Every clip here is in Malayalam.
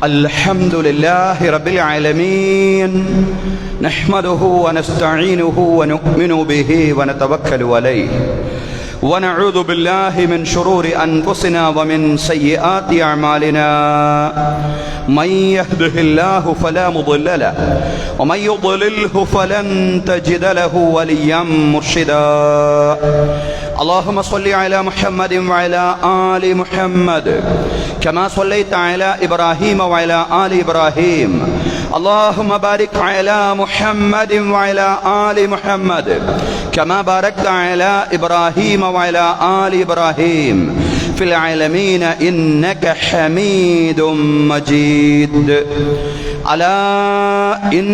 الحمد لله رب العالمين نحمده ونستعينه ونؤمن به ونتوكل عليه ونعوذ بالله من شرور أنفسنا ومن سيئات أعمالنا من يهده الله فلا مضل له ومن يضلله فلن تجد له وليا مرشدا اللهم صل على محمد وعلى آل محمد كما صليت على إبراهيم وعلى آل إبراهيم اللهم بارك على محمد وعلى آل محمد كما باركت على إبراهيم وعلى آل إبراهيم في العالمين إنك حميد مجيد ألا إن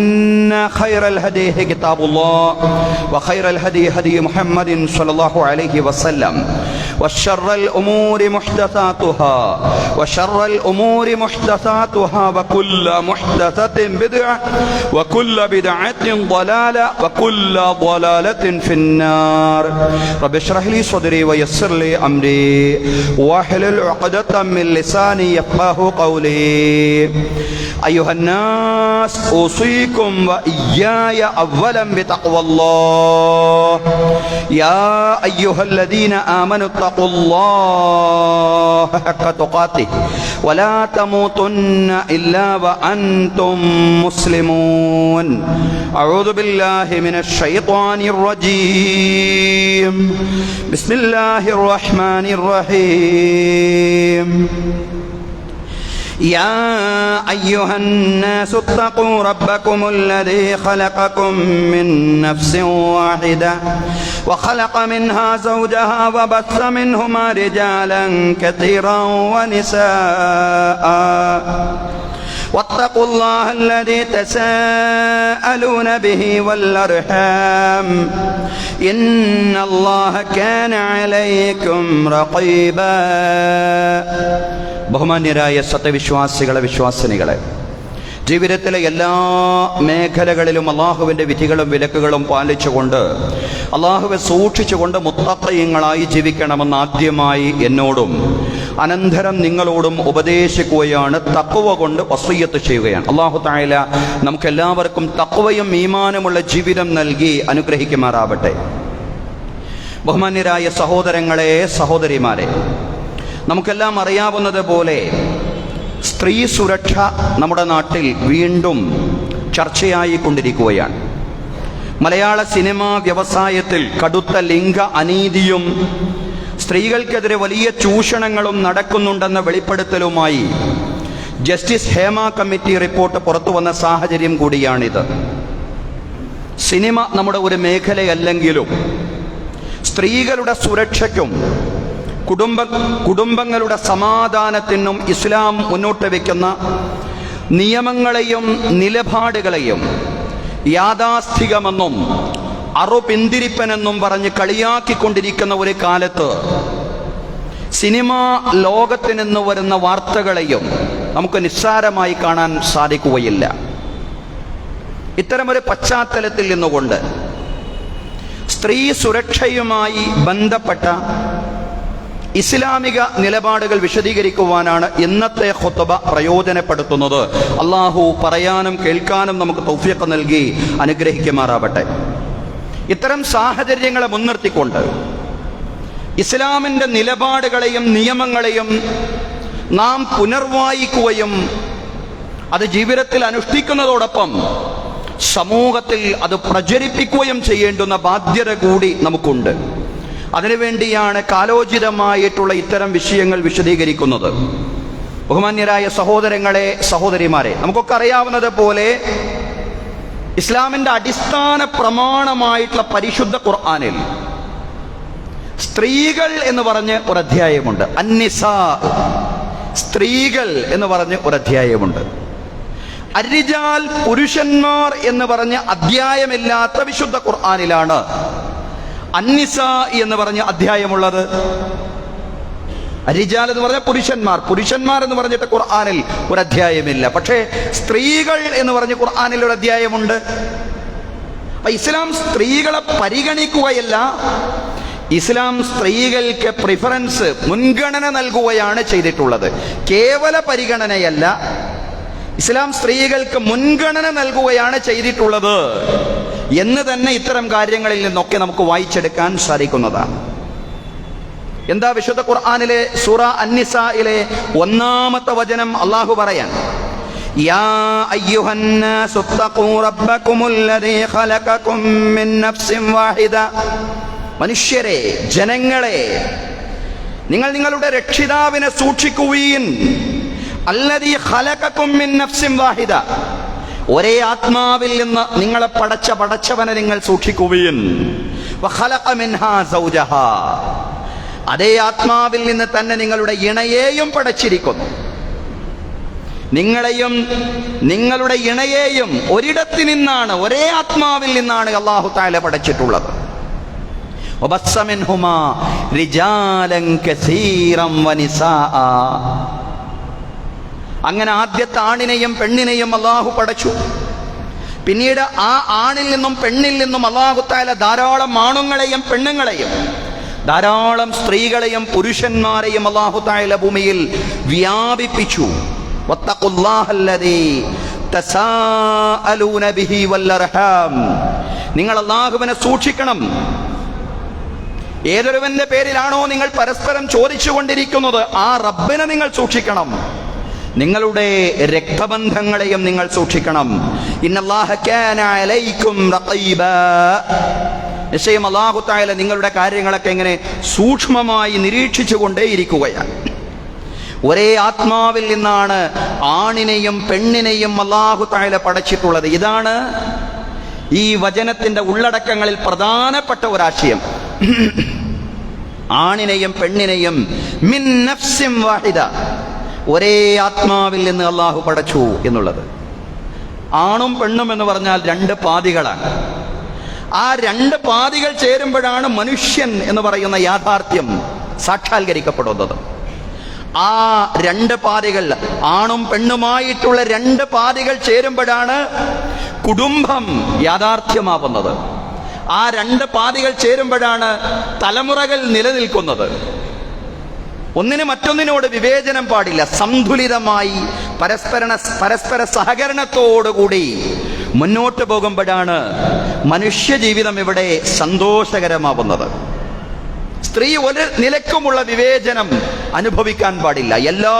خير الهدي كتاب الله وخير الهدي هدي محمد صلى الله عليه وسلم وشر الأمور محدثاتها وكل محدثة بدعة وكل بدعة ضلالة وكل ضلالة في النار رب اشرح لي صدري ويسر لي أمري واحلل عقدة من لساني يفقهوا قولي أيها الناس أوصيكم وإياي أولا بتقوى الله يا أيها الذين آمنوا اتقوا الله حق تقاته ولا تموتن إلا وأنتم مسلمون أعوذ بالله من الشيطان الرجيم بسم الله الرحمن الرحيم يا أيها الناس اتقوا ربكم الذي خلقكم من نفس واحدة وخلق منها زوجها وبث منهما رجالا كثيرا ونساء واتقوا الله الذي تساءلون به والأرحام إن الله كان عليكم رقيبا ബഹുമാന്യരായ സത്യവിശ്വാസികളെ വിശ്വാസിനികളെ, ജീവിതത്തിലെ എല്ലാ മേഖലകളിലും അള്ളാഹുവിൻ്റെ വിധികളും വിലക്കുകളും പാലിച്ചുകൊണ്ട് അള്ളാഹുവെ സൂക്ഷിച്ചുകൊണ്ട് മുത്തഖീങ്ങളായി ജീവിക്കണമെന്ന് ആദ്യമായി എന്നോടും അനന്തരം നിങ്ങളോടും ഉപദേശിക്കുകയാണ്. തഖ്വ കൊണ്ട് വസിയ്യത്ത് ചെയ്യുകയാണ്. അള്ളാഹു തആല നമുക്കെല്ലാവർക്കും തഖ്വയും ഈമാനുമുള്ള ജീവിതം നൽകി അനുഗ്രഹിക്കുമാറാവട്ടെ. ബഹുമാന്യരായ സഹോദരങ്ങളെ, സഹോദരിമാരെ, നമുക്കെല്ലാം അറിയാവുന്നത് പോലെ സ്ത്രീ സുരക്ഷ നമ്മുടെ നാട്ടിൽ വീണ്ടും ചർച്ചയായി കൊണ്ടിരിക്കുകയാണ്. മലയാള സിനിമാ വ്യവസായത്തിൽ കടുത്ത ലിംഗ അനീതിയും സ്ത്രീകൾക്കെതിരെ വലിയ ചൂഷണങ്ങളും നടക്കുന്നുണ്ടെന്ന വെളിപ്പെടുത്തലുമായി ജസ്റ്റിസ് ഹേമ കമ്മിറ്റി റിപ്പോർട്ട് പുറത്തു വന്ന സാഹചര്യം കൂടിയാണിത്. സിനിമ നമ്മുടെ ഒരു മേഖലയല്ലെങ്കിലും സ്ത്രീകളുടെ സുരക്ഷയ്ക്കും കുടുംബങ്ങളുടെ സമാധാനത്തിനും ഇസ്ലാം മുന്നോട്ട് വയ്ക്കുന്ന നിയമങ്ങളെയും നിലപാടുകളെയും യാഥാസ്ഥികമെന്നും അറുപിന്തിരിപ്പനെന്നും പറഞ്ഞ് കളിയാക്കിക്കൊണ്ടിരിക്കുന്ന ഒരു കാലത്ത് സിനിമാ ലോകത്ത് നിന്ന് വരുന്ന വാർത്തകളെയും നമുക്ക് നിസ്സാരമായി കാണാൻ സാധിക്കുകയില്ല. ഇത്തരമൊരു പശ്ചാത്തലത്തിൽ നിന്നുകൊണ്ട് സ്ത്രീ സുരക്ഷയുമായി ബന്ധപ്പെട്ട ഇസ്ലാമിക നിലപാടുകൾ വിശദീകരിക്കുവാനാണ് ഇന്നത്തെ ഖുത്ബ പ്രയോജനപ്പെടുത്തുന്നത്. അള്ളാഹു പറയാനും കേൾക്കാനും നമുക്ക് തൗഫീഖ് നൽകി അനുഗ്രഹിക്കുമാറാവട്ടെ. ഇത്തരം സാഹചര്യങ്ങളെ മുൻനിർത്തിക്കൊണ്ട് ഇസ്ലാമിൻ്റെ നിലപാടുകളെയും നിയമങ്ങളെയും നാം പുനർവായിക്കുകയും അത് ജീവിതത്തിൽ അനുഷ്ഠിക്കുന്നതോടൊപ്പം സമൂഹത്തിൽ അത് പ്രചരിപ്പിക്കുകയും ചെയ്യേണ്ടുന്ന ബാധ്യത കൂടി നമുക്കുണ്ട്. അതിനുവേണ്ടിയാണ് കാലോചിതമായിട്ടുള്ള ഇത്തരം വിഷയങ്ങൾ വിശദീകരിക്കുന്നത്. ബഹുമാന്യരായ സഹോദരങ്ങളെ, സഹോദരിമാരെ, നമുക്കൊക്കെ അറിയാവുന്നത് പോലെ ഇസ്ലാമിൻ്റെ അടിസ്ഥാന പ്രമാണമായിട്ടുള്ള പരിശുദ്ധ ഖുർആനിൽ സ്ത്രീകൾ എന്ന് പറഞ്ഞ് ഒരധ്യായമുണ്ട്. അന്നിസാ, സ്ത്രീകൾ എന്ന് പറഞ്ഞ് ഒരധ്യായമുണ്ട്. അർരിജാൽ, പുരുഷന്മാർ എന്ന് പറഞ്ഞ് അധ്യായമില്ലാത്ത വിശുദ്ധ ഖുർആനിലാണ് അന്നിസാ എന്ന് പറഞ്ഞ അധ്യായമുള്ളത്. അരിജാൽ എന്ന് പറഞ്ഞ പുരുഷന്മാർ എന്ന് പറഞ്ഞിട്ട് ഖുർആനിൽ ഒരു അധ്യായമില്ല. പക്ഷേ സ്ത്രീകൾ എന്ന് പറഞ്ഞ് ഖുർആനിൽ ഒരു അധ്യായമുണ്ട്. അപ്പൊ ഇസ്ലാം സ്ത്രീകളെ പരിഗണിക്കുകയല്ല, ഇസ്ലാം സ്ത്രീകൾക്ക് പ്രിഫറൻസ്, മുൻഗണന നൽകുകയാണ് ചെയ്തിട്ടുള്ളത്. കേവല പരിഗണനയല്ല, ഇസ്ലാം സ്ത്രീകൾക്ക് മുൻഗണന നൽകുകയാണ് ചെയ്തിട്ടുള്ളത് എന്ന് തന്നെ ഇത്തരം കാര്യങ്ങളിൽ നിന്നൊക്കെ നമുക്ക് വായിച്ചെടുക്കാൻ സാധിക്കുന്നതാണ്. എന്താ വിശുദ്ധ ഖുർആനിലെ സൂറ അൻ-നിസായിലെ 1-ാമത്തെ വചനം അല്ലാഹു പറയാൻ, യാ അയ്യുഹന്നാസു തഖൂ റബ്ബകുമുല്ലദീ ഖലഖകും മിൻ നഫ്സിൻ വാഹിദ. മനുഷ്യരെ, ജനങ്ങളെ, നിങ്ങൾ നിങ്ങളുടെ രക്ഷിതാവിനെ സൂക്ഷിക്കുവീൻ. അല്ലദീ ഖലഖകും മിൻ നഫ്സിൻ വാഹിദ, ഒരേ ആത്മാവിൽ നിന്ന് നിങ്ങളെ പടച്ചവനെ നിങ്ങൾ സൂക്ഷിക്കുവീൻ. വഖലഖ മിൻഹാ സൗജഹാ, അതേ ആത്മാവിൽ നിന്ന് തന്നെ നിങ്ങളുടെ ഇണയെയും പടച്ചിരിക്കുന്നു. നിങ്ങളെയും നിങ്ങളുടെ ഇണയെയും ഒരിടത്തു നിന്നാണ്, ഒരേ ആത്മാവിൽ നിന്നാണ് അല്ലാഹു തആല പടച്ചിട്ടുള്ളത്. വബസ്സ മിൻഹുമാ റിജാലൻ കസീറൻ വനിസാഅ. അങ്ങനെ ആദ്യത്തെ ആണിനെയും പെണ്ണിനെയും അല്ലാഹു പടച്ചു. പിന്നീട് ആ ആണിൽ നിന്നും പെണ്ണിൽ നിന്നും അല്ലാഹു തആല ധാരാളം ആണുങ്ങളെയും പെണ്ണുങ്ങളെയും, ധാരാളം സ്ത്രീകളെയും പുരുഷന്മാരെയും അല്ലാഹു തആല ഭൂമിയിൽ വ്യാപിപ്പിച്ചു. വത്തഖുല്ലാഹല്ലദീ തസാഅലൂന ബിഹി വല്ലർഹാം. നിങ്ങൾ അല്ലാഹുവിനെ സൂക്ഷിക്കണം. ഏതൊരുവന്റെ പേരിലാണോ നിങ്ങൾ പരസ്പരം ചോദിച്ചുകൊണ്ടിരിക്കുന്നത്, ആ റബ്ബിനെ നിങ്ങൾ സൂക്ഷിക്കണം. നിങ്ങളുടെ രക്തബന്ധങ്ങളെയും നിങ്ങൾ സൂക്ഷിക്കണം. ഇന്നല്ലാഹ കാന അലൈക്കും റഖീബാ. നിശ്ചയം അല്ലാഹു തആല നിങ്ങളുടെ കാര്യങ്ങളൊക്കെ ഇങ്ങനെ സൂക്ഷ്മമായി നിരീക്ഷിച്ചുകൊണ്ടേയിരിക്കുകയാണ്. ഒരേ ആത്മാവിൽ നിന്നാണ് ആണിനെയും പെണ്ണിനെയും അല്ലാഹു തആല പടച്ചിട്ടുള്ളത്. ഇതാണ് ഈ വചനത്തിന്റെ ഉള്ളടക്കങ്ങളിൽ പ്രധാനപ്പെട്ട ഒരാശയം. ആണിനെയും പെണ്ണിനെയും മിൻ നഫ്സിൻ വാഹിദ, ഒരേ ആത്മാവിൽ നിന്ന് അല്ലാഹു പടച്ചു എന്നുള്ളത്. ആണും പെണ്ണും എന്ന് പറഞ്ഞാൽ രണ്ട് പാതികളാണ്. ആ രണ്ട് പാതികൾ ചേരുമ്പോഴാണ് മനുഷ്യൻ എന്ന് പറയുന്ന യാഥാർത്ഥ്യം സാക്ഷാത്കരിക്കപ്പെടുന്നത്. ആ രണ്ട് പാതികൾ, ആണും പെണ്ണുമായിട്ടുള്ള രണ്ട് പാതികൾ ചേരുമ്പോഴാണ് കുടുംബം യാഥാർത്ഥ്യമാവുന്നത്. ആ രണ്ട് പാതികൾ ചേരുമ്പോഴാണ് തലമുറകൾ നിലനിൽക്കുന്നത്. ഒന്നിന് മറ്റൊന്നിനോട് വിവേചനം പാടില്ല. സന്തുലിതമായി പരസ്പര സഹകരണത്തോടുകൂടി മുന്നോട്ട് പോകുമ്പോഴാണ് മനുഷ്യ ജീവിതം ഇവിടെ സന്തോഷകരമാവുന്നത്. സ്ത്രീ ഒരു നിലക്കുമുള്ള വിവേചനം അനുഭവിക്കാൻ പാടില്ല. എല്ലാ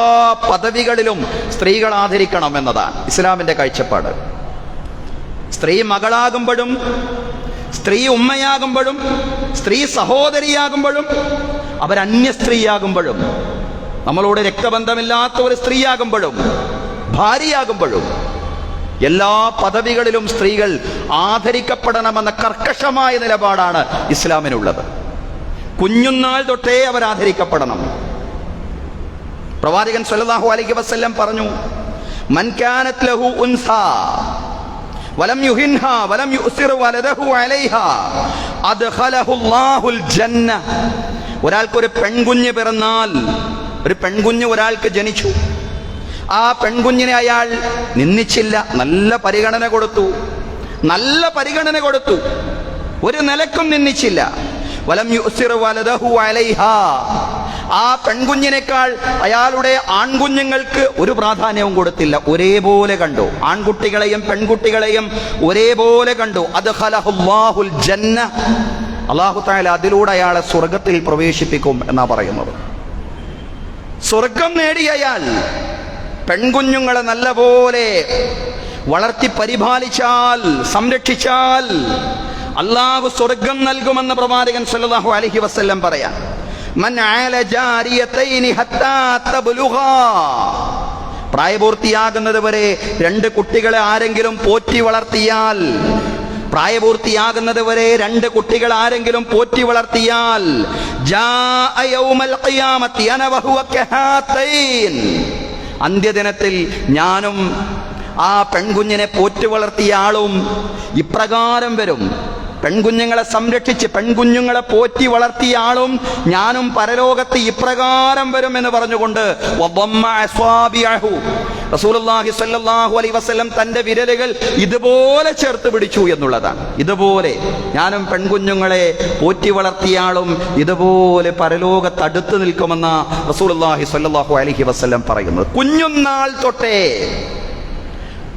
പദവികളിലും സ്ത്രീകൾ ആദരിക്കണം എന്നതാണ് ഇസ്ലാമിന്റെ കാഴ്ചപ്പാട്. സ്ത്രീ മകളാകുമ്പോഴും, സ്ത്രീ ഉമ്മയാകുമ്പോഴും, സ്ത്രീ സഹോദരിയാകുമ്പോഴും, അവരന്യ സ്ത്രീയാകുമ്പോഴും, നമ്മളോട് രക്തബന്ധമില്ലാത്ത ഒരു സ്ത്രീയാകുമ്പോഴും, ഭാര്യയാകുമ്പോഴും, എല്ലാ പദവികളിലും സ്ത്രീകൾ ആദരിക്കപ്പെടണമെന്ന കർക്കശമായ നിലപാടാണ് ഇസ്ലാമിനുള്ളത്. കുഞ്ഞുനാൾ തൊട്ടേ അവർ ആദരിക്കപ്പെടണം. പ്രവാചകൻ സല്ലല്ലാഹു അലൈഹി വസല്ലം പറഞ്ഞു, മൻ കാനത് ലഹു ഉൻസാ വലം യുഹിൻഹാ വലം യുസിർ വലദഹു അലൈഹാ അദ്ഖലഹു അല്ലാഹുൽ ജന്ന. ഒരാൾക്കൊരു പെൺകുഞ്ഞ് പിറന്നാൽ, ഒരു പെൺകുഞ്ഞ് ഒരാൾക്ക് ജനിച്ചു, ആ പെൺകുഞ്ഞിനെ അയാൾ നിന്ദിച്ചില്ല, നല്ല പരിഗണന കൊടുത്തു, ഒരു നിലക്കും നിന്ദിച്ചില്ല. വലം യുസിർ വലദഹു അലൈഹാ, ആ പെൺകുഞ്ഞിനേക്കാൾ അയാളുടെ ആൺകുഞ്ഞുങ്ങൾക്ക് ഒരു പ്രാധാന്യവും കൊടുത്തില്ല, ഒരേപോലെ കണ്ടു. ആൺകുട്ടികളെയും പെൺകുട്ടികളെയും ഒരേപോലെ കണ്ടു. അദ്ഖലഹു അല്ലാഹുൽ ജന്ന, അല്ലാഹു തആല അതിലൂടെ അയാളെ സ്വർഗത്തിൽ പ്രവേശിപ്പിക്കും എന്നാ പറയുന്നത്. സ്വർഗം നേടിയ അയാൾ പെൺകുഞ്ഞുങ്ങളെ നല്ലപോലെ വളർത്തി പരിപാലിച്ചാൽ, സംരക്ഷിച്ചാൽ അല്ലാഹു സ്വർഗം നൽകുമെന്ന് പ്രവാചകൻ സല്ലല്ലാഹു അലൈഹി വസല്ലം പറയാം. മൻ ആല ജാരിയതൈനി ഹത്താ തബ്ലുഗാ, പ്രായപൂർത്തിയാകുന്നത് വരെ രണ്ട് കുട്ടികളെ ആരെങ്കിലും പോറ്റി വളർത്തിയാൽ, പ്രായപൂർത്തിയാകുന്നത് വരെ രണ്ട് കുട്ടികൾ ആരെങ്കിലും പോറ്റി വളർത്തിയാൽ, ജാഅ യൗമൽ ഖിയാമത്തി അന വഹുവ കഹാതൈൻ, അന്ത്യദിനത്തിൽ ഞാനും ആ പെൺകുഞ്ഞിനെ പോറ്റി വളർത്തിയ ആളും ഇപ്രകാരം വരും. പെൺകുഞ്ഞുങ്ങളെ സംരക്ഷിച്ച് പെൺകുഞ്ഞുങ്ങളെ പോറ്റി വളർത്തിയ ആളും ഞാനും പരലോകത്ത് ഇപ്രകാരം വരും എന്ന് പറഞ്ഞുകൊണ്ട് റസൂലുള്ളാഹി സ്വല്ലല്ലാഹു അലൈഹി വസല്ലം തന്റെ വിരലുകൾ ഇതുപോലെ ചേർത്ത് പിടിച്ചു എന്നുള്ളതാണ്. ഇതുപോലെ ഞാനും പെൺകുഞ്ഞുങ്ങളെ പോറ്റി വളർത്തിയ ആളും ഇതുപോലെ പരലോകത്ത് അടുത്ത് നിൽക്കുമെന്ന റസൂലുള്ളാഹി സ്വല്ലല്ലാഹു അലൈഹി വസല്ലം പറയുന്നത്. കുഞ്ഞുനാൾ തൊട്ടേ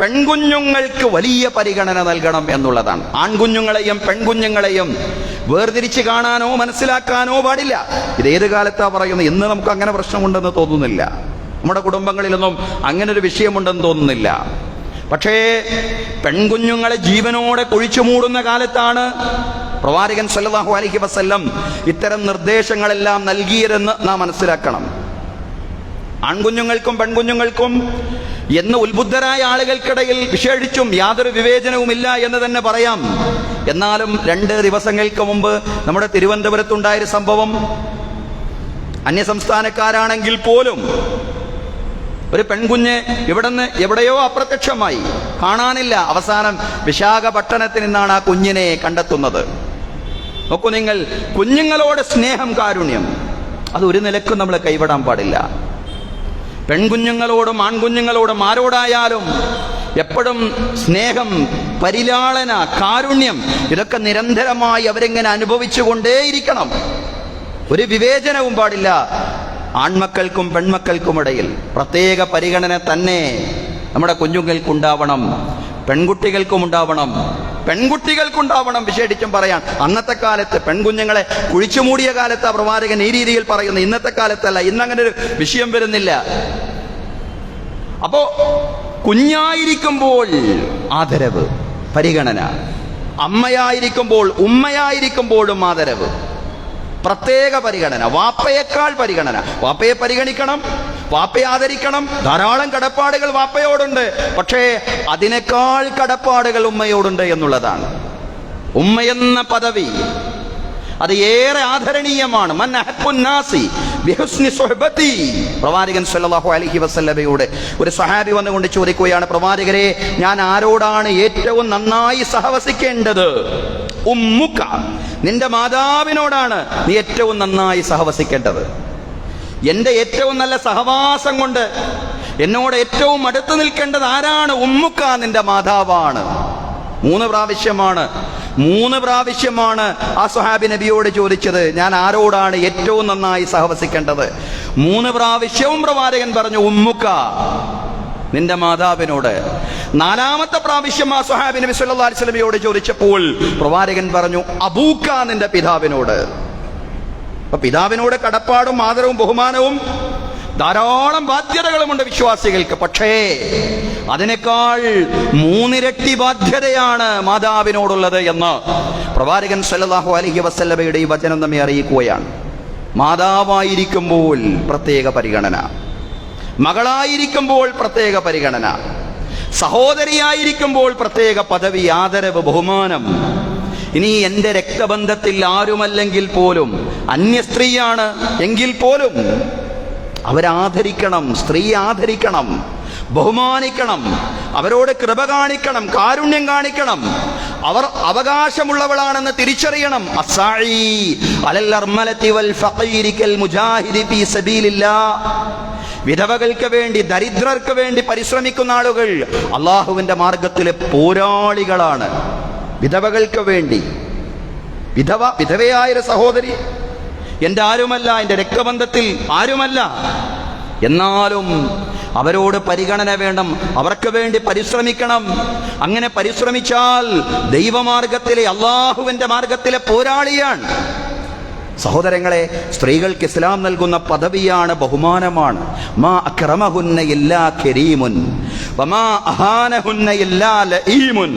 പെൺകുഞ്ഞുങ്ങൾക്ക് വലിയ പരിഗണന നൽകണം എന്നുള്ളതാണ്. ആൺകുഞ്ഞുങ്ങളെയും പെൺകുഞ്ഞുങ്ങളെയും വേർതിരിച്ച് കാണാനോ മനസ്സിലാക്കാനോ പാടില്ല. ഇതേത് കാലത്താ പറയുന്നത്? ഇന്ന് നമുക്ക് അങ്ങനെ പ്രശ്നമുണ്ടെന്ന് തോന്നുന്നില്ല. നമ്മുടെ കുടുംബങ്ങളിലൊന്നും അങ്ങനെ ഒരു വിഷയമുണ്ടെന്ന് തോന്നുന്നില്ല. പക്ഷേ പെൺകുഞ്ഞുങ്ങളെ ജീവനോടെ കുഴിച്ചു മൂടുന്ന കാലത്താണ് പ്രവാചകൻ സല്ലല്ലാഹു അലൈഹി വസല്ലം ഇത്തരം നിർദ്ദേശങ്ങളെല്ലാം നൽകിയതെന്ന് നാം മനസ്സിലാക്കണം. ആൺകുഞ്ഞുങ്ങൾക്കും പെൺകുഞ്ഞുങ്ങൾക്കും എന്ന് ഉത്ബുദ്ധരായ ആളുകൾക്കിടയിൽ വിശേഷിച്ചും യാതൊരു വിവേചനവുമില്ല എന്ന് തന്നെ പറയാം. എന്നാലും 2 ദിവസങ്ങൾക്ക് മുമ്പ് നമ്മുടെ തിരുവനന്തപുരത്തുണ്ടായൊരു സംഭവം, അന്യസംസ്ഥാനക്കാരാണെങ്കിൽ പോലും ഒരു പെൺകുഞ്ഞ് ഇവിടുന്ന് എവിടെയോ അപ്രത്യക്ഷമായി, കാണാനില്ല. അവസാനം വിശാഖപട്ടണത്തിൽ നിന്നാണ് ആ കുഞ്ഞിനെ കണ്ടെത്തുന്നത്. നോക്കൂ നിങ്ങൾ, കുഞ്ഞുങ്ങളോട് സ്നേഹം, കാരുണ്യം അത് ഒരു നിലക്കും നമ്മൾ കൈവിടാൻ പാടില്ല. പെൺകുഞ്ഞുങ്ങളോടും ആൺകുഞ്ഞുങ്ങളോടും ആരോടായാലും എപ്പോഴും സ്നേഹം, പരിലാളന, കാരുണ്യം ഇതൊക്കെ നിരന്തരമായി അവരെങ്ങനെ അനുഭവിച്ചു കൊണ്ടേയിരിക്കണം. ഒരു വിവേചനവും പാടില്ല. ആൺമക്കൾക്കും പെൺമക്കൾക്കുമിടയിൽ പ്രത്യേക പരിഗണന തന്നെ നമ്മുടെ കുഞ്ഞുങ്ങൾക്കുണ്ടാവണം, പെൺകുട്ടികൾക്കുണ്ടാവണം. വിശേഷിച്ചും പറയാൻ, അന്നത്തെ കാലത്ത് പെൺകുഞ്ഞുങ്ങളെ കുഴിച്ചുമൂടിയ കാലത്ത് ആ പ്രവാചകൻ ഈ രീതിയിൽ പറയുന്നത്. ഇന്നത്തെ കാലത്തല്ല, ഇന്നങ്ങനെ ഒരു വിഷയം വരുന്നില്ല. അപ്പോ കുഞ്ഞായിരിക്കുമ്പോൾ ആദരവ്, പരിഗണന, അമ്മയായിരിക്കുമ്പോൾ ഉമ്മയായിരിക്കുമ്പോഴും ആദരവ്, പ്രത്യേക പരിഗണന, വാപ്പയേക്കാൾ പരിഗണന. വാപ്പയെ പരിഗണിക്കണം, വാപ്പയെ ആദരിക്കണം. ധാരാളം കടപ്പാടുകൾ വാപ്പയോടുണ്ട്, പക്ഷേ അതിനേക്കാൾ കടപ്പാടുകൾ ഉമ്മയോടുണ്ട് എന്നുള്ളതാണ്. ഉമ്മയെന്ന പദവി അത് ഏറെ ആദരണീയമാണ്. മൻ അഹബ്ബുൻ നാസി ബിഹുസ്നി സുഹ്ബതി. പ്രവാചകൻ സല്ലല്ലാഹു അലൈഹി വസല്ലമയോട് ഒരു സഹാബി വന്നുകൊണ്ട് ചോദിക്കുകയാണ്, പ്രവാചകരെ, ഞാൻ ആരോടാണ് ഏറ്റവും നന്നായി സഹവസിക്കേണ്ടത്? ഉമ്മുക, നിന്റെ മാതാവിനോടാണ് നീ ഏറ്റവും നന്നായി സഹവസിക്കേണ്ടത്. എന്റെ ഏറ്റവും നല്ല സഹവാസം കൊണ്ട് എന്നോട് ഏറ്റവും അടുത്ത് നിൽക്കേണ്ടത് ആരാണ്? ഉമ്മുക, നിന്റെ മാതാവാണ്. 3 പ്രാവശ്യമാണ് ആ സ്വഹാബി നബിയോട് ചോദിച്ചത്, ഞാൻ ആരോടാണ് ഏറ്റവും നന്നായി സഹവസിക്കേണ്ടത്? 3 പ്രാവശ്യവും പ്രവാചകൻ പറഞ്ഞു ഉമ്മുക, നിന്റെ മാതാവിനോട്. 4ാമത്തെ പ്രാവശ്യം ആ സ്വഹാബി നബി സല്ലല്ലാഹു അലൈഹി വസല്ലമയോട് ചോദിച്ചപ്പോൾ പ്രവാചകൻ പറഞ്ഞു അബൂക, നിന്റെ പിതാവിനോട്. അപ്പൊ പിതാവിനോട് കടപ്പാടും ആദരവും ബഹുമാനവും ധാരാളം ബാധ്യതകളുമുണ്ട് വിശ്വാസികൾക്ക്. പക്ഷേ അതിനേക്കാൾ 3 ഇരട്ടി ബാധ്യതയാണ് മാതാവിനോടുള്ളത് എന്ന് പ്രവാചകൻ സല്ലല്ലാഹു അലൈഹി വസല്ലമയുടെ ഈ വചനം നമ്മെ അറിയിക്കുകയാണ്. മാതാവായിരിക്കുമ്പോൾ പ്രത്യേക പരിഗണന, മകളായിരിക്കുമ്പോൾ പ്രത്യേക പരിഗണന, സഹോദരിയായിരിക്കുമ്പോൾ പ്രത്യേക പദവി, ആദരവ്, ബഹുമാനം. ഇനി എൻ്റെ രക്തബന്ധത്തിൽ ആരുമല്ലെങ്കിൽ പോലും, അന്യ സ്ത്രീയാണ് എങ്കിൽ പോലും അവരാദരിക്കണം, സ്ത്രീ ആദരിക്കണം, ബഹുമാനിക്കണം, അവരോട് കൃപ കാണിക്കണം, കാരുണ്യം കാണിക്കണം. അവർ അവകാശമുള്ളവളാണെന്ന് തിരിച്ചറിയണം. അസ്സായി അലൽ അർമലതി വൽ ഫഖീരി കൽ മുജാഹിദി ഫീ സബീലില്ലാഹ്. വിധവകൾക്ക് വേണ്ടി, ദരിദ്രർക്ക് വേണ്ടി പരിശ്രമിക്കുന്ന ആളുകൾ അള്ളാഹുവിന്റെ മാർഗത്തിലെ പോരാളികളാണ്. വിധവകൾക്ക് വേണ്ടി, വിധവയായൊരു സഹോദരി എൻ്റെ ആരുമല്ല, എൻ്റെ രക്തബന്ധത്തിൽ ആരുമല്ല, എന്നാലും അവരോട് പരിഗണന വേണം, അവർക്ക് വേണ്ടി പരിശ്രമിക്കണം. അങ്ങനെ പരിശ്രമിച്ചാൽ ദൈവമാർഗത്തിലെ, അള്ളാഹുവിന്റെ മാർഗത്തിലെ പോരാളിയാണ്. സഹോദരങ്ങളെ, സ്ത്രീകൾക്ക് ഇസ്ലാം നൽകുന്ന പദവിയാണ്, ബഹുമാനമാണ്. മാ അക്രമഹുന്ന ഇല്ലാ കരീമുൻ വമാ അഹാനഹുന്ന ഇല്ലാ ലഈമുൻ.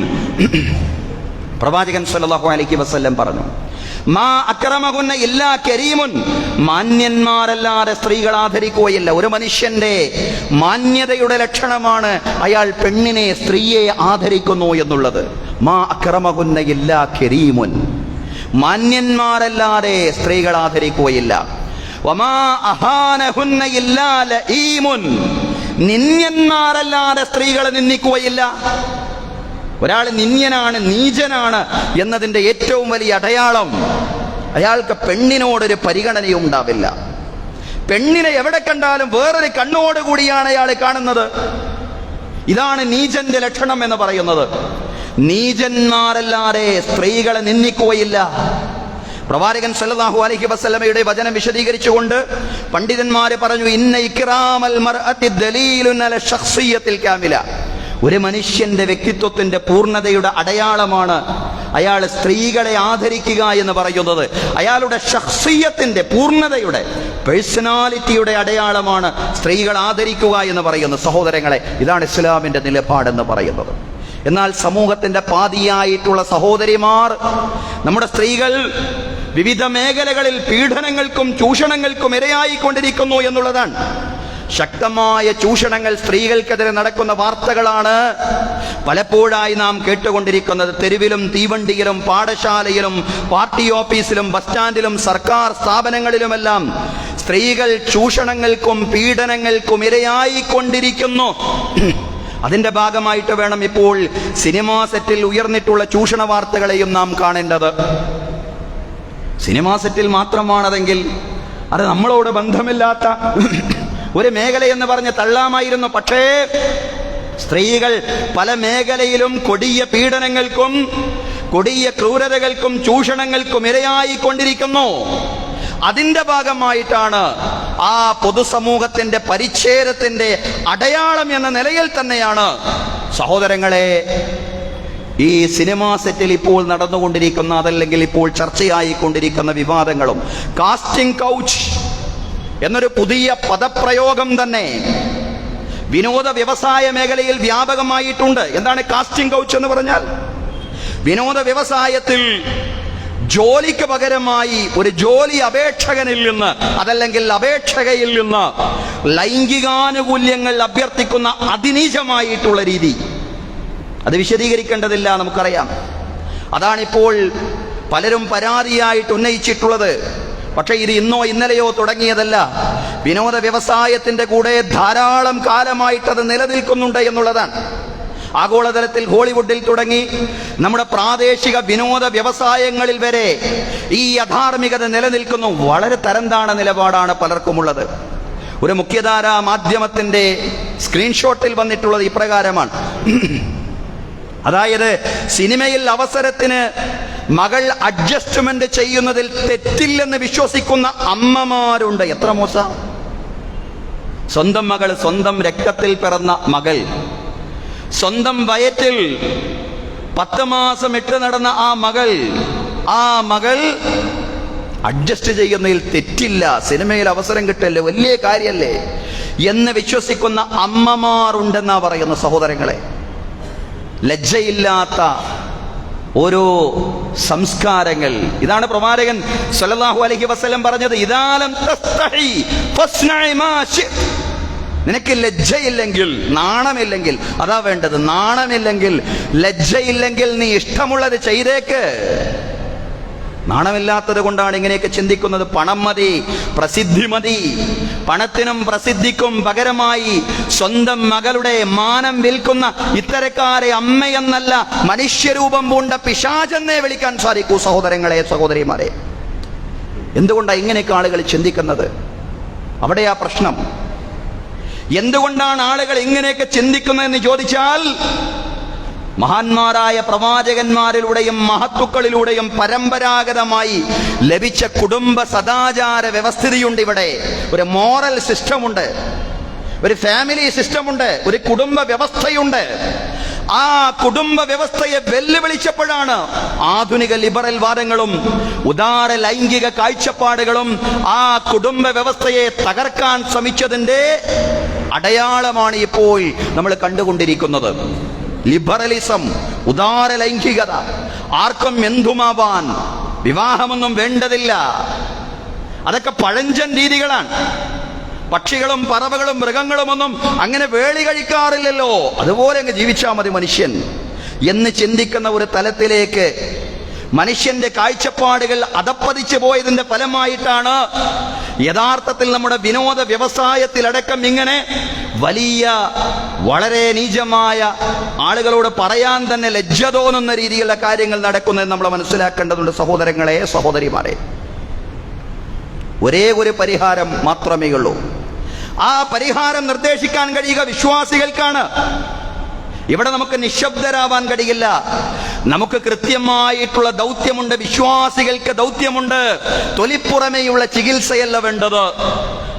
പ്രവാചകൻ സല്ലല്ലാഹു അലൈഹി വസല്ലം പറഞ്ഞു, മാ അക്രമഹുന്ന ഇല്ലാ കരീമുൻ, മാന്യന്മാരല്ലാതെ സ്ത്രീകൾ ആദരിക്കുകയില്ല. ഒരു മനുഷ്യന്റെ മാന്യതയുടെ ലക്ഷണമാണ് അയാൾ പെണ്ണിനെ, സ്ത്രീയെ ആദരിക്കുന്നു എന്നുള്ളത്. മാ അക്രമഹുന്ന ഇല്ലാ കരീമുൻ, മാന്യന്മാരല്ലാതെ സ്ത്രീകൾ ആദരിക്കുകയില്ല. വമാ അഹാനഹുന്ന ഇല്ലാ ലഈമുൻ, നിന്യന്മാരല്ലാതെ സ്ത്രീകളെ നിന്ദിക്കുകയില്ല. ഒരാൾ നിന്യനാണ്, നീചനാണ് എന്നതിൻ്റെ ഏറ്റവും വലിയ അടയാളം അയാൾക്ക് പെണ്ണിനോടൊരു പരിഗണനയും ഉണ്ടാവില്ല. പെണ്ണിനെ എവിടെ കണ്ടാലും വേറൊരു കണ്ണോടുകൂടിയാണ് അയാൾ കാണുന്നത്. ഇതാണ് നീചന്റെ ലക്ഷണം എന്ന് പറയുന്നത്. നീചന്മാരല്ലാതെ സ്ത്രീകളെ നിന്ദിക്കുകയില്ല. പ്രവാചകൻ സല്ലല്ലാഹു അലൈഹി വസല്ലമയുടെ വചനം വിശദീകരിച്ചുകൊണ്ട് പണ്ഡിതന്മാര് പറഞ്ഞു, ഇന്ന ഇക്റാമൽ മർഅത്തി ദലീലുൻ അല ശഖ്സിയ്യത്തിൽ കാമില. ഒരു മനുഷ്യന്റെ വ്യക്തിത്വത്തിന്റെ പൂർണ്ണതയുടെ അടയാളമാണ് അയാൾ സ്ത്രീകളെ ആദരിക്കുക എന്ന് പറയുന്നത്. അയാളുടെ ശഖ്സിയത്തിന്റെ പൂർണ്ണതയുടെ പേഴ്സണാലിറ്റിയുടെ അടയാളമാണ് സ്ത്രീകൾ ആദരിക്കുക എന്ന് പറയുന്നത്. സഹോദരങ്ങളെ, ഇതാണ് ഇസ്ലാമിന്റെ നിലപാടെന്ന് പറയുന്നത്. എന്നാൽ സമൂഹത്തിന്റെ പാതിയായിട്ടുള്ള സഹോദരിമാർ, നമ്മുടെ സ്ത്രീകൾ വിവിധ മേഖലകളിൽ പീഡനങ്ങൾക്കും ചൂഷണങ്ങൾക്കും ഇരയായിക്കൊണ്ടിരിക്കുന്നു എന്നുള്ളതാണ്. ശക്തമായ ചൂഷണങ്ങൾ സ്ത്രീകൾക്കെതിരെ നടക്കുന്ന വാർത്തകളാണ് പലപ്പോഴായി നാം കേട്ടുകൊണ്ടിരിക്കുന്നത്. തെരുവിലും തീവണ്ടിയിലും പാഠശാലയിലും പാർട്ടി ഓഫീസിലും ബസ് സ്റ്റാൻഡിലും സർക്കാർ സ്ഥാപനങ്ങളിലുമെല്ലാം സ്ത്രീകൾ ചൂഷണങ്ങൾക്കും പീഡനങ്ങൾക്കും ഇരയായിക്കൊണ്ടിരിക്കുന്നു. അതിന്റെ ഭാഗമായിട്ട് വേണം ഇപ്പോൾ സിനിമാ സെറ്റിൽ ഉയർന്നിട്ടുള്ള ചൂഷണ വാർത്തകളെയും നാം കാണേണ്ടത്. സിനിമാ സെറ്റിൽ മാത്രമാണതെങ്കിൽ അത് നമ്മളോട് ബന്ധമില്ലാത്ത ഒരു മേഖലയെന്ന് പറഞ്ഞ് തള്ളാമായിരുന്നു. പക്ഷേ സ്ത്രീകൾ പല മേഖലയിലും കൊടിയ പീഡനങ്ങൾക്കും കൊടിയ ക്രൂരതകൾക്കും ചൂഷണങ്ങൾക്കും ഇരയായിക്കൊണ്ടിരിക്കുന്നു. അതിന്റെ ഭാഗമായിട്ടാണ് ആ പൊതുസമൂഹത്തിന്റെ പരിച്ഛേദത്തിന്റെ അടയാളം എന്ന നിലയിൽ തന്നെയാണ് സഹോദരങ്ങളെ ഈ സിനിമാ സെറ്റിൽ ഇപ്പോൾ നടന്നുകൊണ്ടിരിക്കുന്ന, അതല്ലെങ്കിൽ ഇപ്പോൾ ചർച്ചയായിക്കൊണ്ടിരിക്കുന്ന വിവാദങ്ങളും. കാസ്റ്റിംഗ് കൗച്ച് എന്നൊരു പുതിയ പദപ്രയോഗം തന്നെ വിനോദ വ്യവസായ മേഖലയിൽ വ്യാപകമായിട്ടുണ്ട്. എന്താണ് കാസ്റ്റിംഗ് കൗച്ച് എന്ന് പറഞ്ഞാൽ? വിനോദ വ്യവസായത്തിൽ ജോലിക്ക് പകരമായി ഒരു ജോലി അപേക്ഷകനിൽ നിന്ന്, അതല്ലെങ്കിൽ അപേക്ഷകയിൽ നിന്ന് ലൈംഗികാനുകൂല്യങ്ങൾ അഭ്യർത്ഥിക്കുന്ന അതിനീചമായിട്ടുള്ള രീതി. അത് വിശദീകരിക്കേണ്ടതില്ല, നമുക്കറിയാം. അതാണിപ്പോൾ പലരും പരാതിയായിട്ട് ഉന്നയിച്ചിട്ടുള്ളത്. പക്ഷേ ഇത് ഇന്നോ ഇന്നലെയോ തുടങ്ങിയതല്ല. വിനോദ വ്യവസായത്തിന്റെ കൂടെ ധാരാളം കാലമായിട്ടത് നിലനിൽക്കുന്നുണ്ട് എന്നുള്ളതാണ്. ആഗോളതലത്തിൽ ഹോളിവുഡിൽ തുടങ്ങി നമ്മുടെ പ്രാദേശിക വിനോദ വ്യവസായങ്ങളിൽ വരെ ഈ അധാർമികത നിലനിൽക്കുന്നു. വളരെ തരംതാണ നിലപാടാണ് പലർക്കുമുള്ളത്. ഒരു മുഖ്യധാരാ മാധ്യമത്തിന്റെ സ്ക്രീൻഷോട്ടിൽ വന്നിട്ടുള്ളത് ഇപ്രകാരമാണ്. അതായത് സിനിമയിൽ അവസരത്തിന് മകൾ അഡ്ജസ്റ്റ്മെന്റ് ചെയ്യുന്നതിൽ തെറ്റില്ലെന്ന് വിശ്വസിക്കുന്ന അമ്മമാരുണ്ട്. എത്ര മോശ! സ്വന്തം മകൾ, സ്വന്തം രക്തത്തിൽ പിറന്ന മകൾ, സ്വന്തം വയറ്റിൽ 10 മാസം ഇട്ട് നടന്ന ആ മകൾ അഡ്ജസ്റ്റ് ചെയ്യുന്നതിൽ തെറ്റില്ല, സിനിമയിൽ അവസരം കിട്ടല്ലേ, വലിയ കാര്യല്ലേ എന്ന് വിശ്വസിക്കുന്ന അമ്മമാരുണ്ടെന്നാ പറയുന്ന സഹോദരങ്ങളെ. ലജ്ജയില്ലാത്ത ഓരോ സംസ്കാരങ്ങൾ. ഇതാണ് പ്രവാചകൻ സല്ലല്ലാഹു അലൈഹി വസല്ലം പറഞ്ഞത്, ഇദാലം തസ്തഹി ഫസ്നഇ മാ ശിഅ്ത. നിനക്ക് ലജ്ജയില്ലെങ്കിൽ, നാണമില്ലെങ്കിൽ, അതാ വേണ്ടത്. നാണമില്ലെങ്കിൽ, ലജ്ജയില്ലെങ്കിൽ നീ ഇഷ്ടമുള്ളത് ചെയ്തേക്ക്. നാണമില്ലാത്തത് കൊണ്ടാണ് ഇങ്ങനെയൊക്കെ ചിന്തിക്കുന്നത്. പണം മതി, പ്രസിദ്ധി മതി. പണത്തിനും പ്രസിദ്ധിക്കും പകരമായി സ്വന്തം മകളുടെ മാനം വിൽക്കുന്ന ഇത്തരക്കാരെ അമ്മയെന്നല്ല മനുഷ്യരൂപം പൂണ്ട പിശാചെന്നേ വിളിക്കാൻ സാധിക്കൂ. സഹോദരങ്ങളെ, സഹോദരിമാരെ, എന്തുകൊണ്ടാണ് ഇങ്ങനെയൊക്കെ ആളുകൾ ചിന്തിക്കുന്നത്? അവിടെയാ പ്രശ്നം. എന്തുകൊണ്ടാണ് ആളുകൾ ഇങ്ങനെയൊക്കെ ചിന്തിക്കുന്നതെന്ന് ചോദിച്ചാൽ, മഹാന്മാരായ പ്രവാചകന്മാരിലൂടെയും മഹത്തുക്കളിലൂടെയും പരമ്പരാഗതമായി ലഭിച്ച കുടുംബ സദാചാര വ്യവസ്ഥിതിയുണ്ട്. ഇവിടെ ഒരു മോറൽ സിസ്റ്റമുണ്ട്, ഒരു ഫാമിലി സിസ്റ്റമുണ്ട്, ഒരു കുടുംബ വ്യവസ്ഥയുണ്ട്. ആ കുടുംബ വ്യവസ്ഥയെ വെല്ലുവിളിച്ചപ്പോഴാണ് ആധുനിക ലിബറൽ വാദങ്ങളും ഉദാര ലൈംഗിക കാഴ്ചപ്പാടുകളും ആ കുടുംബ വ്യവസ്ഥയെ തകർക്കാൻ ശ്രമിച്ചതിന്റെ അടയാളമാണ് ഇപ്പോൾ നമ്മൾ കണ്ടുകൊണ്ടിരിക്കുന്നത്. ലിബറലിസം, ഉദാര ലൈംഗികത, ആർക്കും എന്തുമാവാൻ, വിവാഹമൊന്നും വേണ്ടതില്ല, അതൊക്കെ പഴഞ്ചൻ രീതികളാണ്. പക്ഷികളും പറവകളും മൃഗങ്ങളുമൊന്നും അങ്ങനെ വേളി കഴിക്കാറില്ലല്ലോ, അതുപോലെ അങ്ങ് ജീവിച്ചാൽ മതി മനുഷ്യൻ എന്ന് ചിന്തിക്കുന്ന ഒരു തലത്തിലേക്ക് മനുഷ്യന്റെ കാഴ്ചപ്പാടുകൾ അധപ്പതിച്ചു പോയതിന്റെ ഫലമായിട്ടാണ് യഥാർത്ഥത്തിൽ നമ്മുടെ വിനോദ വ്യവസായത്തിലടക്കം ഇങ്ങനെ വലിയ, വളരെ നീചമായ, ആളുകളോട് പറയാൻ തന്നെ ലജ്ജ തോന്നുന്ന രീതിയിലുള്ള കാര്യങ്ങൾ നടക്കുന്നത് നമ്മൾ മനസ്സിലാക്കേണ്ടതുണ്ട്. സഹോദരങ്ങളെ, സഹോദരിമാരെ, ഒരേ ഒരു പരിഹാരം മാത്രമേ ഉള്ളൂ. ആ പരിഹാരം നിർദ്ദേശിക്കാൻ കഴിയുക വിശ്വാസികൾക്കാണ്. ഇവിടെ നമുക്ക് നിശബ്ദരാവാൻ കഴിയില്ല. നമുക്ക് കൃത്യമായിട്ടുള്ള ദൗത്യമുണ്ട്, വിശ്വാസികൾക്ക് ദൗത്യമുണ്ട്. തൊലിപ്പുറമേയുള്ള ചികിത്സയല്ല വേണ്ടത്,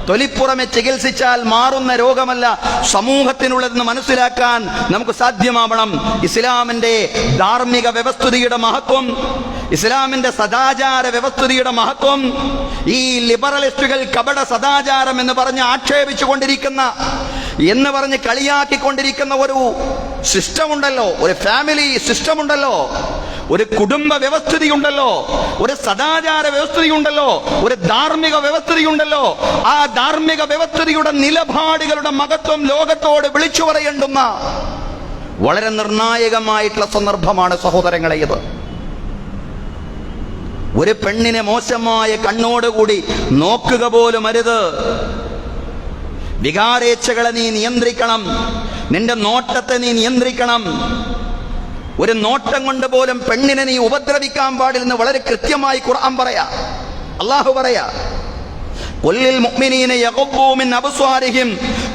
തൊലിപ്പുറമെ ചികിത്സിച്ചാൽ മാറുന്ന രോഗമല്ല സമൂഹത്തിനുള്ളതെന്ന് മനസ്സിലാക്കാൻ നമുക്ക് സാധ്യമാവണം. ഇസ്ലാമിന്റെ ധാർമ്മിക വ്യവസ്ഥിതിയുടെ മഹത്വം, ഇസ്ലാമിന്റെ സദാചാര വ്യവസ്ഥിതിയുടെ മഹത്വം, ഈ ലിബറലിസ്റ്റുകൾ കപട സദാചാരം എന്ന് പറഞ്ഞ് ആക്ഷേപിച്ചുകൊണ്ടിരിക്കുന്ന, എന്ന് പറഞ്ഞ് കളിയാക്കിക്കൊണ്ടിരിക്കുന്ന ഒരു സിസ്റ്റം ഉണ്ടല്ലോ, ഒരു ഫാമിലി സിസ്റ്റം ഉണ്ടല്ലോ, ഒരു കുടുംബ വ്യവസ്ഥിതിയുണ്ടല്ലോ, ഒരു സദാചാര വ്യവസ്ഥിതിയുണ്ടല്ലോ, ഒരു ധാർമ്മിക വ്യവസ്ഥിതിയുണ്ടല്ലോ. ആ ധാർമ്മിക വ്യവസ്ഥിതിയുടെ നിലപാടുകളുടെ മഹത്വം ലോകത്തോട് വിളിച്ചു പറയേണ്ടുന്ന വളരെ നിർണായകമായിട്ടുള്ള സന്ദർഭമാണ് സഹോദരങ്ങളെ ഇത്. ഒരു പെണ്ണിനെ മോശമായ കണ്ണോടുകൂടി നോക്കുക പോലും അരുത്. വികാരേച്ഛകളെ നീ നിയന്ത്രിക്കണം, നിന്റെ നോട്ടത്തെ നീ നിയന്ത്രിക്കണം. ഒരു നോട്ടം കൊണ്ട് പോലും പെണ്ണിനെ നീ ഉപദ്രവിക്കാൻ പാടില്ലെന്ന് വളരെ കൃത്യമായി ഖുർആൻ പറയാ, അല്ലാഹു പറയാ. ഖുല്ലിൽ മുഅ്മിനീന യഗ്ദൂ മിൻ അബ്സാരിഹിം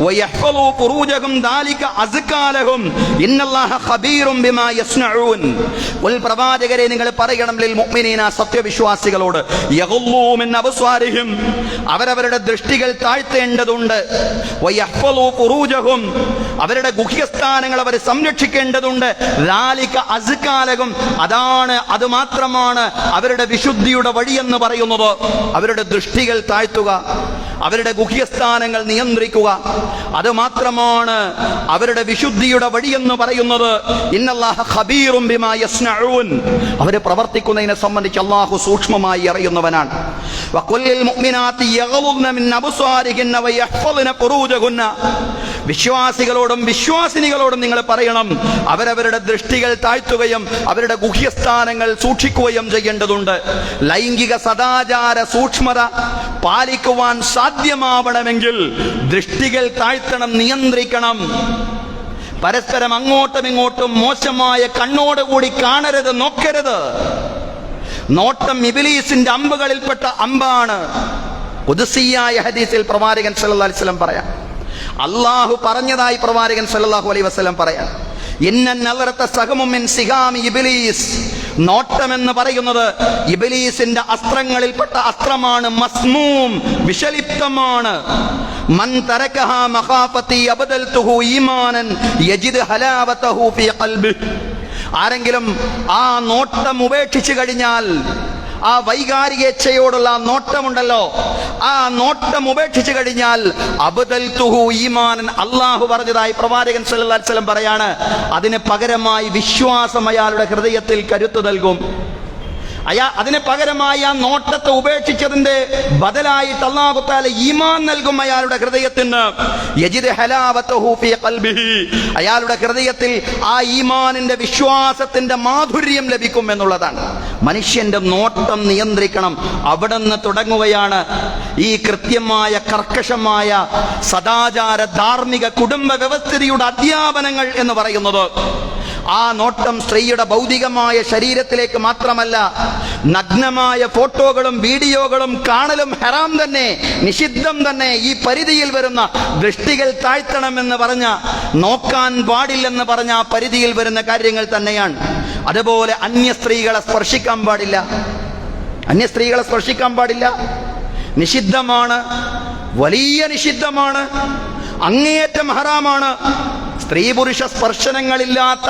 വയഹ്ഫളൂ ഫുറൂജഹും ദാലിക അസ്കാ ലഹും ഇന്നല്ലാഹ ഖബീറും ബിമാ യസ്നഊൻ. ഖുൽ പ്രവാചകരെ നിങ്ങൾ പറയണം, ലിൽ മുഅ്മിനീന സത്യവിശ്വാസികളോട്, യഗ്ദൂ മിൻ അബ്സാരിഹിം അവരവരുടെ ദൃഷ്ടികൾ താഴ്ത്തേണ്ടതുണ്ട്, വയഹ്ഫളൂ ഫുറൂജഹും അവരുടെ ഗുഹ്യസ്ഥാനങ്ങൾ അവർ സംരക്ഷിക്കേണ്ടതുണ്ട്, ദാലിക അസ്കാ ലഹും അതാണ്, അത് മാത്രമാണ് അവരുടെ വിശുദ്ധിയുടെ വഴിയെന്ന് പറയുന്നത്. അവരുടെ ദൃഷ്ടികൾ താഴ്ത്തുക, അവരുടെ ഗുഹ്യസ്ഥാനങ്ങൾ നിയന്ത്രിക്കുക, അത് മാത്രമാണ് അവരുടെ വിശുദ്ധിയുടെ വഴിയെന്ന് പറയുന്നത്. ഇന്നല്ലാഹ ഖബീറും ബിമാ യസ്നഊൻ അവർ പ്രവർത്തിക്കുന്നതിനെ സംബന്ധിച്ച് അല്ലാഹു സൂക്ഷ്മമായി അറിയുന്നവനാണ്. വഖുല്ലിൽ മുഅ്മിനാത്തി യഗ്ളുദ്ന മിൻ അബ്സാരിഹിന്ന വയഹ്ഫളുന ഫുറൂജഹുന്ന വിശ്വാസികളോടും വിശ്വാസിനികളോടും നിങ്ങൾ പറയണം, അവരവരുടെ ദൃഷ്ടികൾ താഴ്ത്തുകയും അവരുടെ ഗുഹ്യസ്ഥാനങ്ങൾ സൂക്ഷിക്കുകയും ചെയ്യേണ്ടതുണ്ട്. ലൈംഗിക സദാചാര സൂക്ഷ്മത പാലിക്കുവാൻ സാധ്യമാവണമെങ്കിൽ ദൃഷ്ടികൾ താഴ്ത്തണം, നിയന്ത്രിക്കണം. പരസ്പരം അങ്ങോട്ടും ഇങ്ങോട്ടും മോശമായ കണ്ണോടുകൂടി കാണരുത്, നോക്കരുത്. നോട്ടം ഇബ്ലീസിന്റെ അമ്പുകളിൽപ്പെട്ട അമ്പാണ്. ഖുദ്സിയായ ഹദീസിൽ പ്രവാചകൻ സല്ലല്ലാഹു അലൈഹി വസല്ലം പറയാം, അല്ലാഹു പറഞ്ഞതായി പ്രവാചകൻ സല്ലല്ലാഹു അലൈഹി വസല്ലം പറയാം, ഇന്ന നളറത സഹമുൻ മിൻ സിഹാമി ഇബ്ലീസ് നോട്ടമെന്ന് പറയുന്നത് ഇബ്ലീസിന്റെ അസ്ത്രങ്ങളിൽപ്പെട്ട അസ്ത്രമാണ്. മസ്മൂം വിഷലിപ്തമാണ്. മൻ തരകഹ മഖാഫതി അബ്ദൽതുഹു ഈമാനൻ യജിദ് ഹലാവതഹു ഫീ ഖൽബിഹി ആരെങ്കിലും ആ നോട്ടം ഉപേക്ഷിച്ചു കഴിഞ്ഞാൽ, ആ വൈകാരികേച്ഛയോടുള്ള നോട്ടമുണ്ടല്ലോ, ആ നോട്ടം ഉപേക്ഷിച്ചു കഴിഞ്ഞാൽ അബ്ദൽതുഹു ഈമാനൻ അല്ലാഹു പറഞ്ഞതായി പ്രവാചകൻ സല്ലല്ലാഹു അലൈഹി വസല്ലം പറയാണ്, അതിന് പകരമായി വിശ്വാസം അയാളുടെ ഹൃദയത്തിൽ കരുത്ത് നൽകും. അതിന് പകരമായി ആ നോട്ടത്തെ ഉപേക്ഷിച്ചതിന്റെ ബദലായിട്ട് അല്ലാഹു തആല ഈമാൻ നൽകും അയാളുടെ ഹൃദയത്തിന്. യജിദ് ഹലാവതഹു ഫീ ഖൽബിഹി അയാളുടെ ഹൃദയത്തിൽ ആ ഈമാനിന്റെ വിശ്വാസത്തിന്റെ മാധുര്യം ലഭിക്കും എന്നുള്ളതാണ്. മനുഷ്യന്റെ നോട്ടം നിയന്ത്രിക്കണം. അവിടെ നിന്ന് തുടങ്ങുകയാണ് ഈ കൃത്യമായ കർക്കശമായ സദാചാര ധാർമ്മിക കുടുംബ വ്യവസ്ഥിതിയുടെ അധ്യാപനങ്ങൾ എന്ന് പറയുന്നത്. ആ നോട്ടം സ്ത്രീയുടെ ഭൗതികമായ ശരീരത്തിലേക്ക് മാത്രമല്ല, നഗ്നമായ ഫോട്ടോകളും വീഡിയോകളും കാണലും ഹറാം തന്നെ, നിഷിദ്ധം തന്നെ. ഈ പരിധിയിൽ വരുന്ന ദൃഷ്ടികൾ താഴ്ത്തണമെന്ന് പറഞ്ഞ, നോക്കാൻ പാടില്ലെന്ന് പറഞ്ഞ ആ പരിധിയിൽ വരുന്ന കാര്യങ്ങൾ തന്നെയാണ്. അതുപോലെ അന്യ സ്ത്രീകളെ സ്പർശിക്കാൻ പാടില്ല, അന്യ സ്ത്രീകളെ സ്പർശിക്കാൻ പാടില്ല, നിഷിദ്ധമാണ്, വലിയ നിഷിദ്ധമാണ്, അങ്ങേയറ്റം ഹറാമാണ്. സ്ത്രീ പുരുഷ സ്പർശനങ്ങളില്ലാത്ത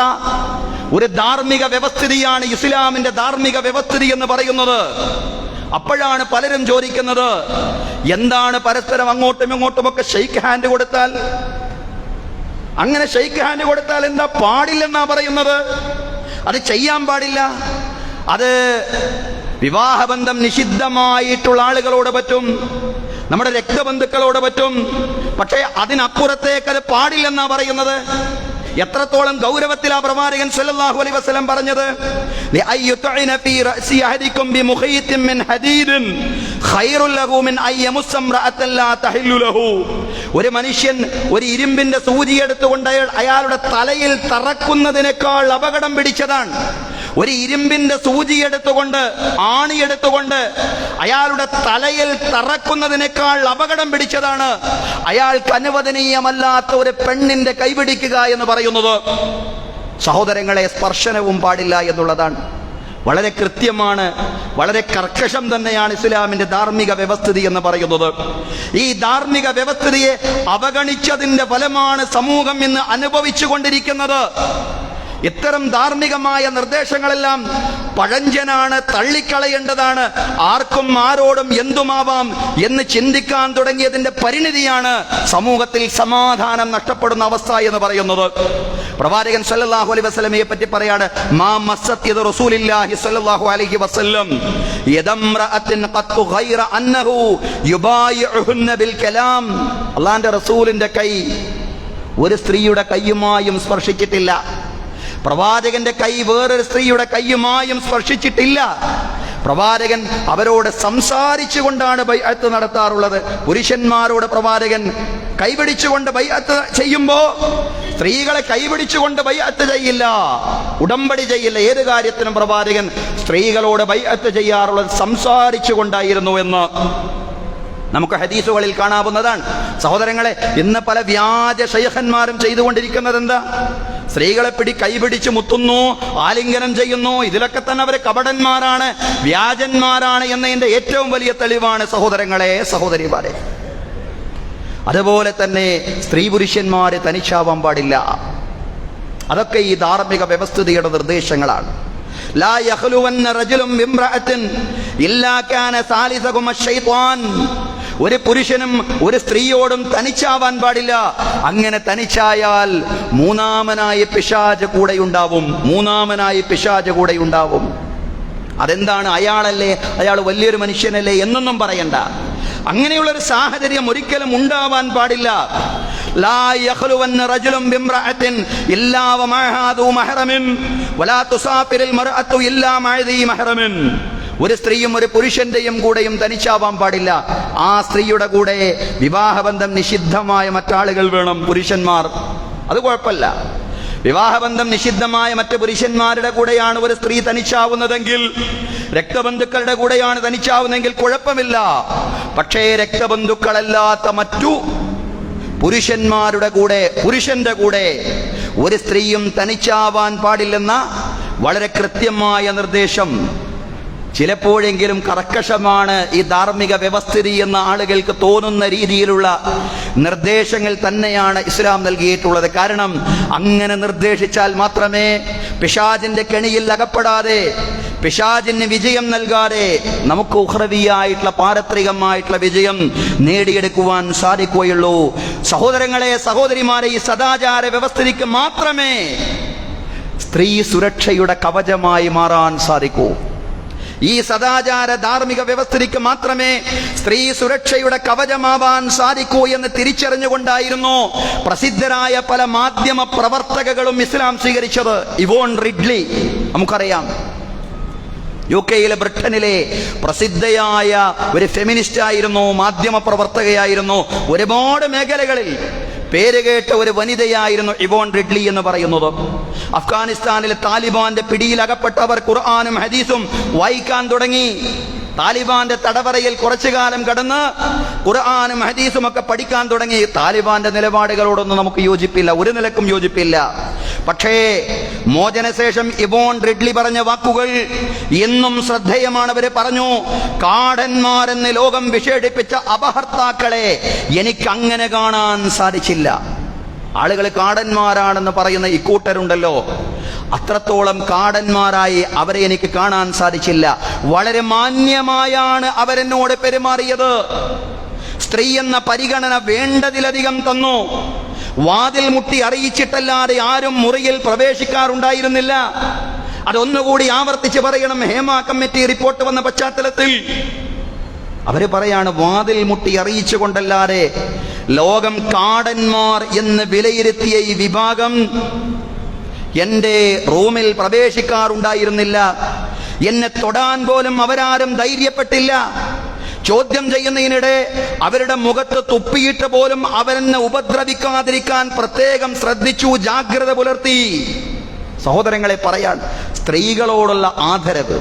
ഒരു ധാർമ്മിക വ്യവസ്ഥിതിയാണ് ഇസ്ലാമിന്റെ ധാർമ്മിക വ്യവസ്ഥിതി എന്ന് പറയുന്നത്. അപ്പോഴാണ് പലരും ചോദിക്കുന്നത്, എന്താണ് പരസ്പരം അങ്ങോട്ടും ഇങ്ങോട്ടുമൊക്കെ ഷെയ്ക്ക് ഹാൻഡ് കൊടുത്താൽ, അങ്ങനെ ഷെയ്ക്ക് ഹാൻഡ് കൊടുത്താൽ എന്താ പാടില്ലെന്നാ പറയുന്നത്? അത് ചെയ്യാൻ പാടില്ല. അത് വിവാഹബന്ധം നിഷിദ്ധമായിട്ടുള്ള ആളുകളോട് പറ്റും, നമ്മുടെ രക്തബന്ധുക്കളോട് പറ്റും. പക്ഷേ അതിനപ്പുറത്തേക്ക് അത് പാടില്ലെന്നാ പറയുന്നത്. എത്രത്തോളം ഗൗരവത്തിലാ പ്രവാചകൻ സല്ലല്ലാഹു അലൈഹി വസല്ലം പറഞ്ഞത്? ലഅയ്യുതഇന ഫീ റഅസി അഹദികും ബിമുഖയ്യിത്തിൻ മിൻ ഹദീദിൻ ഖൈറുൽ ലഹു മിൻ അയ്യമുസ്സ ഇംറഅതൻ ലാ തഹില്ലു ലഹു. ഒരു മനുഷ്യൻ ഒരു ഇരുമ്പിന്റെ സൂചി എടുത്തുകൊണ്ട് അയാളുടെ തലയിൽ തറക്കുന്നതിനേക്കാൾ അപകടം പിടിച്ചതാണ്. ഒരു ഇരുമ്പിന്റെ സൂചി എടുത്തുകൊണ്ട്, ആണിയെടുത്തുകൊണ്ട് അയാളുടെ തലയിൽ തറക്കുന്നതിനേക്കാൾ അപകടം പിടിച്ചതാണ് അയാൾക്ക് അനുവദനീയമല്ലാത്ത ഒരു പെണ്ണിന്റെ കൈപിടിക്കുക എന്ന് പറയുന്നത്. സഹോദരങ്ങളെ, സ്പർശനവും പാടില്ല എന്നുള്ളതാണ്. വളരെ കൃത്യമാണ്, വളരെ കർക്കശം തന്നെയാണ് ഇസ്ലാമിന്റെ ധാർമ്മിക വ്യവസ്ഥിതി എന്ന് പറയുന്നത്. ഈ ധാർമ്മിക വ്യവസ്ഥിതിയെ അവഗണിച്ചതിന്റെ ഫലമാണ് സമൂഹം ഇന്ന് അനുഭവിച്ചു കൊണ്ടിരിക്കുന്നത്. ഇത്തരം ധാർമ്മികമായ നിർദ്ദേശങ്ങളെല്ലാം പഴഞ്ചനാണ്, തള്ളിക്കളയേണ്ടതാണ്, ആർക്കും ആരോടും എന്തുമാവാം എന്ന് ചിന്തിക്കാൻ തുടങ്ങിയതിന്റെ പരിണിതിയാണ് സമൂഹത്തിൽ സമാധാനം നഷ്ടപ്പെടുന്ന അവസ്ഥ എന്ന് പറയുന്നത്. പ്രവാചകൻ സല്ലല്ലാഹു അലൈഹി വസല്ലമയെ പറ്റി പറയാണ്, മാ മസ്സത് യദ റസൂലില്ലാഹി സല്ലല്ലാഹു അലൈഹി വസല്ലം യദംറഅത്തിൻ ഖത്തു ഗൈറ അന്നഹു യുബായിഉഹുന്ന ബിൽ കലാം. അല്ലാഹുവിന്റെ റസൂലിന്റെ കൈ ഒരു സ്ത്രീയുടെ കൈയുമായും സ്പർശിച്ചിട്ടില്ല. പ്രവാചകന്റെ കൈ വേറൊരു സ്ത്രീയുടെ കൈയുമായും സ്പർശിച്ചിട്ടില്ല. പ്രവാചകൻ അവരോട് സംസാരിച്ചുകൊണ്ടാണ് ബൈഅത്ത് നടത്താറുള്ളത്. പുരുഷന്മാരോട് പ്രവാചകൻ കൈപിടിച്ചുകൊണ്ട് ബൈഅത്ത് ചെയ്യുമ്പോ സ്ത്രീകളെ കൈപിടിച്ചുകൊണ്ട് ബൈഅത്ത് ചെയ്യില്ല, ഉടമ്പടി ചെയ്യില്ല. ഏത് കാര്യത്തിനും പ്രവാചകൻ സ്ത്രീകളോട് ബൈഅത്ത് ചെയ്യാറുള്ളത് സംസാരിച്ചുകൊണ്ടായിരുന്നു എന്ന് നമുക്ക് ഹദീസുകളിൽ കാണാവുന്നതാണ്. സഹോദരങ്ങളെ, ഇന്ന് പല വ്യാജ ശൈഖന്മാരും ചെയ്തുകൊണ്ടിരിക്കുന്നത് എന്താ? സ്ത്രീകളെ കൈപിടിച്ച് മുത്തുന്നു, ആലിംഗനം ചെയ്യുന്നു. ഇതിലൊക്കെ തന്നെ അവർ കപടന്മാരാണ്, വ്യാജന്മാരാണ് എന്നതിന്റെ ഏറ്റവും വലിയ തെളിവാണ് സഹോദരങ്ങളെ, സഹോദരിമാരെ. അതുപോലെ തന്നെ സ്ത്രീ പുരുഷന്മാര് തനിച്ചാവാൻ പാടില്ല. അതൊക്കെ ഈ ധാർമ്മിക വ്യവസ്ഥിതിയുടെ നിർദ്ദേശങ്ങളാണ്. ലാ യഖ്ലുവന്ന റജുലുൻ ബിംറഅത്തിൻ ഇല്ലാ കാന സാലിസഹുമ ശൈത്വാൻ. ഒരു പുരുഷനും ഒരു സ്ത്രീയോടും തനിച്ചാവാൻ പാടില്ല. അങ്ങനെ തനിച്ചായാൽ മൂന്നാമനായ പിശാച് കൂടെയുണ്ടാവും, മൂന്നാമനായ പിശാച് കൂടെയുണ്ടാവും. അതെന്താണ്? അയാളല്ലേ, അയാൾ വലിയൊരു മനുഷ്യനല്ലേ എന്നൊന്നും പറയണ്ട. അങ്ങനെയുള്ളൊരു സാഹചര്യം ഒരിക്കലും ഉണ്ടാവാൻ പാടില്ല. ലാ യഖ്ലുവന്ന റജുലുൻ ബിംറഅത്തിൻ ഇല്ലാ വമഅഹാ ദൂ മഹ്റമിൻ വലാ തുസാഫിറുൽ മർഅത്തു ഇല്ലാ മഅ ദീ മഹ്റമിൻ. ഒരു സ്ത്രീയും ഒരു പുരുഷന്റെയും കൂടെയും തനിച്ചാവാൻ പാടില്ല. ആ സ്ത്രീയുടെ കൂടെ വിവാഹബന്ധം നിഷിദ്ധമായ മറ്റാളുകൾ വേണം, പുരുഷന്മാർ. അത് കുഴപ്പമില്ല. വിവാഹബന്ധം നിഷിദ്ധമായ മറ്റ് പുരുഷന്മാരുടെ കൂടെയാണ് ഒരു സ്ത്രീ തനിച്ചാവുന്നതെങ്കിൽ, രക്തബന്ധുക്കളുടെ കൂടെയാണ് തനിച്ചാവുന്നതെങ്കിൽ കുഴപ്പമില്ല. പക്ഷേ രക്തബന്ധുക്കളല്ലാത്ത മറ്റു പുരുഷന്മാരുടെ കൂടെ, പുരുഷന്റെ കൂടെ ഒരു സ്ത്രീയും തനിച്ചാവാൻ പാടില്ലെന്ന വളരെ കൃത്യമായ നിർദ്ദേശം. ചിലപ്പോഴെങ്കിലും കർക്കശമാണ് ഈ ധാർമ്മിക വ്യവസ്ഥിതി എന്ന ആളുകൾക്ക് തോന്നുന്ന രീതിയിലുള്ള നിർദ്ദേശങ്ങൾ തന്നെയാണ് ഇസ്ലാം നൽകിയിട്ടുള്ളത്. കാരണം അങ്ങനെ നിർദ്ദേശിച്ചാൽ മാത്രമേ പിശാചിന്റെ കെണിയിൽ അകപ്പെടാതെ, പിശാചിന് വിജയം നൽകാതെ നമുക്ക് ഉഖ്റവിയായിട്ടുള്ള പാരത്രികമായിട്ടുള്ള വിജയം നേടിയെടുക്കുവാൻ സാധിക്കുകയുള്ളൂ. സഹോദരങ്ങളെ, സഹോദരിമാരെ, ഈ സദാചാര വ്യവസ്ഥിതിക്ക് മാത്രമേ സ്ത്രീ സുരക്ഷയുടെ കവചമായി മാറാൻ സാധിക്കൂ. ഈ സദാചാര ധാർമ്മിക വ്യവസ്ഥിതിക്ക് മാത്രമേ സ്ത്രീ സുരക്ഷയുടെ കവചമാവാൻ സാധിക്കൂ എന്ന് തിരിച്ചറിഞ്ഞുകൊണ്ടായിരുന്നു പ്രസിദ്ധരായ പല മാധ്യമ പ്രവർത്തകകളും ഇസ്ലാം സ്വീകരിച്ചത്. ഇവോൺ റിഡ്ലി, നമുക്കറിയാം, UK ബ്രിട്ടനിലെ പ്രസിദ്ധയായ ഒരു ഫെമിനിസ്റ്റ് ആയിരുന്നു, മാധ്യമ പ്രവർത്തകയായിരുന്നു. ഒരുപാട് മേഖലകളിൽ പേരുകേട്ട ഒരു വനിതയായിരുന്നു ഇവോൺ റിഡ്ലി എന്ന് പറയുന്നത്. അഫ്ഗാനിസ്ഥാനിലെ താലിബാന്റെ പിടിയിലകപ്പെട്ടവർ ഖുർആനും ഹദീസും വായിക്കാൻ തുടങ്ങി. താലിബാന്റെ തടവറയിൽ കുറച്ചു കാലം കടന്ന് ഖുർആനും ഹദീസും ഒക്കെ പഠിക്കാൻ തുടങ്ങി. താലിബാന്റെ നിലപാടുകളോടൊന്നും നമുക്ക് യോജിപ്പില്ല, ഒരു നിലക്കും യോജിപ്പില്ല. പക്ഷേ മോചനശേഷം ഇവോൺ റിഡ്ലി പറഞ്ഞ വാക്കുകൾ എന്നും ശ്രദ്ധേയമാണ്. അവര് പറഞ്ഞു, കാടന്മാരെന്ന് ലോകം വിശേഷിപ്പിച്ച അപഹർത്താക്കളെ എനിക്ക് അങ്ങനെ കാണാൻ സാധിച്ചില്ല. ആളുകൾ കാടന്മാരാണെന്ന് പറയുന്ന ഇക്കൂട്ടരുണ്ടല്ലോ, അത്രത്തോളം കാടന്മാരായി അവരെ എനിക്ക് കാണാൻ സാധിച്ചില്ല. വളരെ മാന്യമായാണ് അവരെന്നോട് പെരുമാറിയത്. സ്ത്രീ എന്ന പരിഗണന വേണ്ടതിലധികം തന്നു. വാതിൽ മുട്ടി അറിയിച്ചിട്ടല്ലാതെ ആരും മുറിയിൽ പ്രവേശിക്കാറുണ്ടായിരുന്നില്ല. അതൊന്നുകൂടി ആവർത്തിച്ച് പറയണം. ഹേമ കമ്മിറ്റി റിപ്പോർട്ട് വന്ന പശ്ചാത്തലത്തിൽ അവര് പറയാണ്, വാതിൽ മുട്ടി അറിയിച്ചുകൊണ്ടല്ലാതെ ലോകം കാടന്മാർ എന്ന് വിലയിരുത്തിയ ഈ വിഭാഗം എന്റെ റൂമിൽ പ്രവേശിക്കാറുണ്ടായിരുന്നില്ല. എന്നെ തൊടാൻ പോലും അവരാരും ധൈര്യപ്പെട്ടില്ല. ചോദ്യം ചെയ്യുന്നതിനിടെ അവരുടെ മുഖത്ത് തുപ്പിയിട്ട് പോലും അവരെന്നെ ഉപദ്രവിക്കാതിരിക്കാൻ പ്രത്യേകം ശ്രദ്ധിച്ചു, ജാഗ്രത പുലർത്തി. സഹോദരങ്ങളെ, പറയാൻ സ്ത്രീകളോടുള്ള ആദരവ്.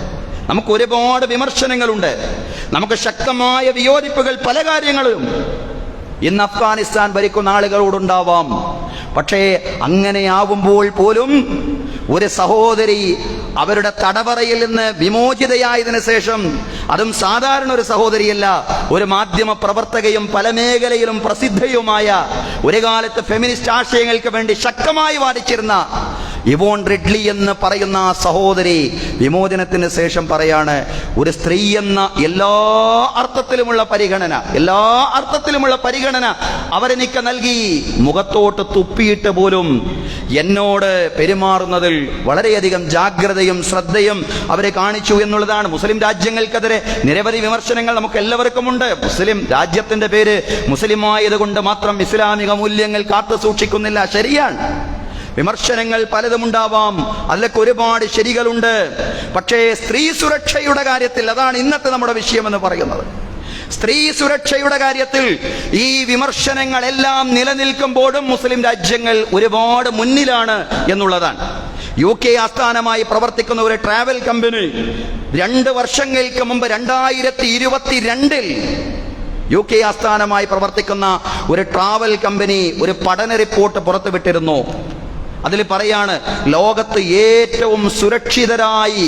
നമുക്ക് ഒരുപാട് വിമർശനങ്ങളുണ്ട്, നമുക്ക് ശക്തമായ വിയോജിപ്പുകൾ പല കാര്യങ്ങളും ഇന്ന് അഫ്ഗാനിസ്ഥാൻ ഭരിക്കുന്ന ആളുകളോടുണ്ടാവാം. പക്ഷേ അങ്ങനെയാവുമ്പോൾ പോലും ഒരു സഹോദരി അവരുടെ തടവറയിൽ നിന്ന് വിമോചിതയായതിനു ശേഷം, അതും സാധാരണ ഒരു സഹോദരിയല്ല, ഒരു മാധ്യമ പ്രവർത്തകയും പല മേഖലയിലും പ്രസിദ്ധയുമായ, ഒരു കാലത്ത് ഫെമിനിസ്റ്റ് ആശയങ്ങൾക്ക് വേണ്ടി ശക്തമായി വാദിച്ചിരുന്ന ഇവോൺ റിഡ്ലി എന്ന് പറയുന്ന ആ സഹോദരി വിമോചനത്തിന് ശേഷം പറയാണ്, ഒരു സ്ത്രീ എന്ന എല്ലാ അർത്ഥത്തിലുമുള്ള പരിഗണന അവരെനിക്ക് നൽകി. മുഖത്തോട്ട് തുപ്പിയിട്ട് പോലും എന്നോട് പെരുമാറുന്നതിൽ വളരെയധികം ജാഗ്രതയും ശ്രദ്ധയും അവരെ കാണിച്ചു എന്നുള്ളതാണ്. മുസ്ലിം രാജ്യങ്ങൾക്കെതിരെ നിരവധി വിമർശനങ്ങൾ നമുക്ക് എല്ലാവർക്കുമുണ്ട്. മുസ്ലിം രാജ്യത്തിന്റെ പേര് മുസ്ലിം ആയതുകൊണ്ട് മാത്രം ഇസ്ലാമിക മൂല്യങ്ങൾ കാത്തു സൂക്ഷിക്കുന്നില്ല, ശരിയാണ്. വിമർശനങ്ങൾ പലതുമുണ്ടാവാം, അതിലൊക്കെ ഒരുപാട് ശരികളുണ്ട്. പക്ഷേ സ്ത്രീ സുരക്ഷയുടെ കാര്യത്തിൽ, അതാണ് ഇന്നത്തെ നമ്മുടെ വിഷയം എന്ന് പറയുന്നത്, സ്ത്രീ സുരക്ഷയുടെ കാര്യത്തിൽ ഈ വിമർശനങ്ങളെല്ലാം നിലനിൽക്കുമ്പോഴും മുസ്ലിം രാജ്യങ്ങൾ ഒരുപാട് മുന്നിലാണ് എന്നുള്ളതാണ്. UK ആസ്ഥാനമായി പ്രവർത്തിക്കുന്ന ഒരു ട്രാവൽ കമ്പനി 2 വർഷങ്ങൾക്ക് മുമ്പ് 2022 UK ആസ്ഥാനമായി പ്രവർത്തിക്കുന്ന ഒരു ട്രാവൽ കമ്പനി ഒരു പഠന റിപ്പോർട്ട് പുറത്തുവിട്ടിരുന്നു. അതിൽ പറയാണ്, ലോകത്ത് ഏറ്റവും സുരക്ഷിതരായി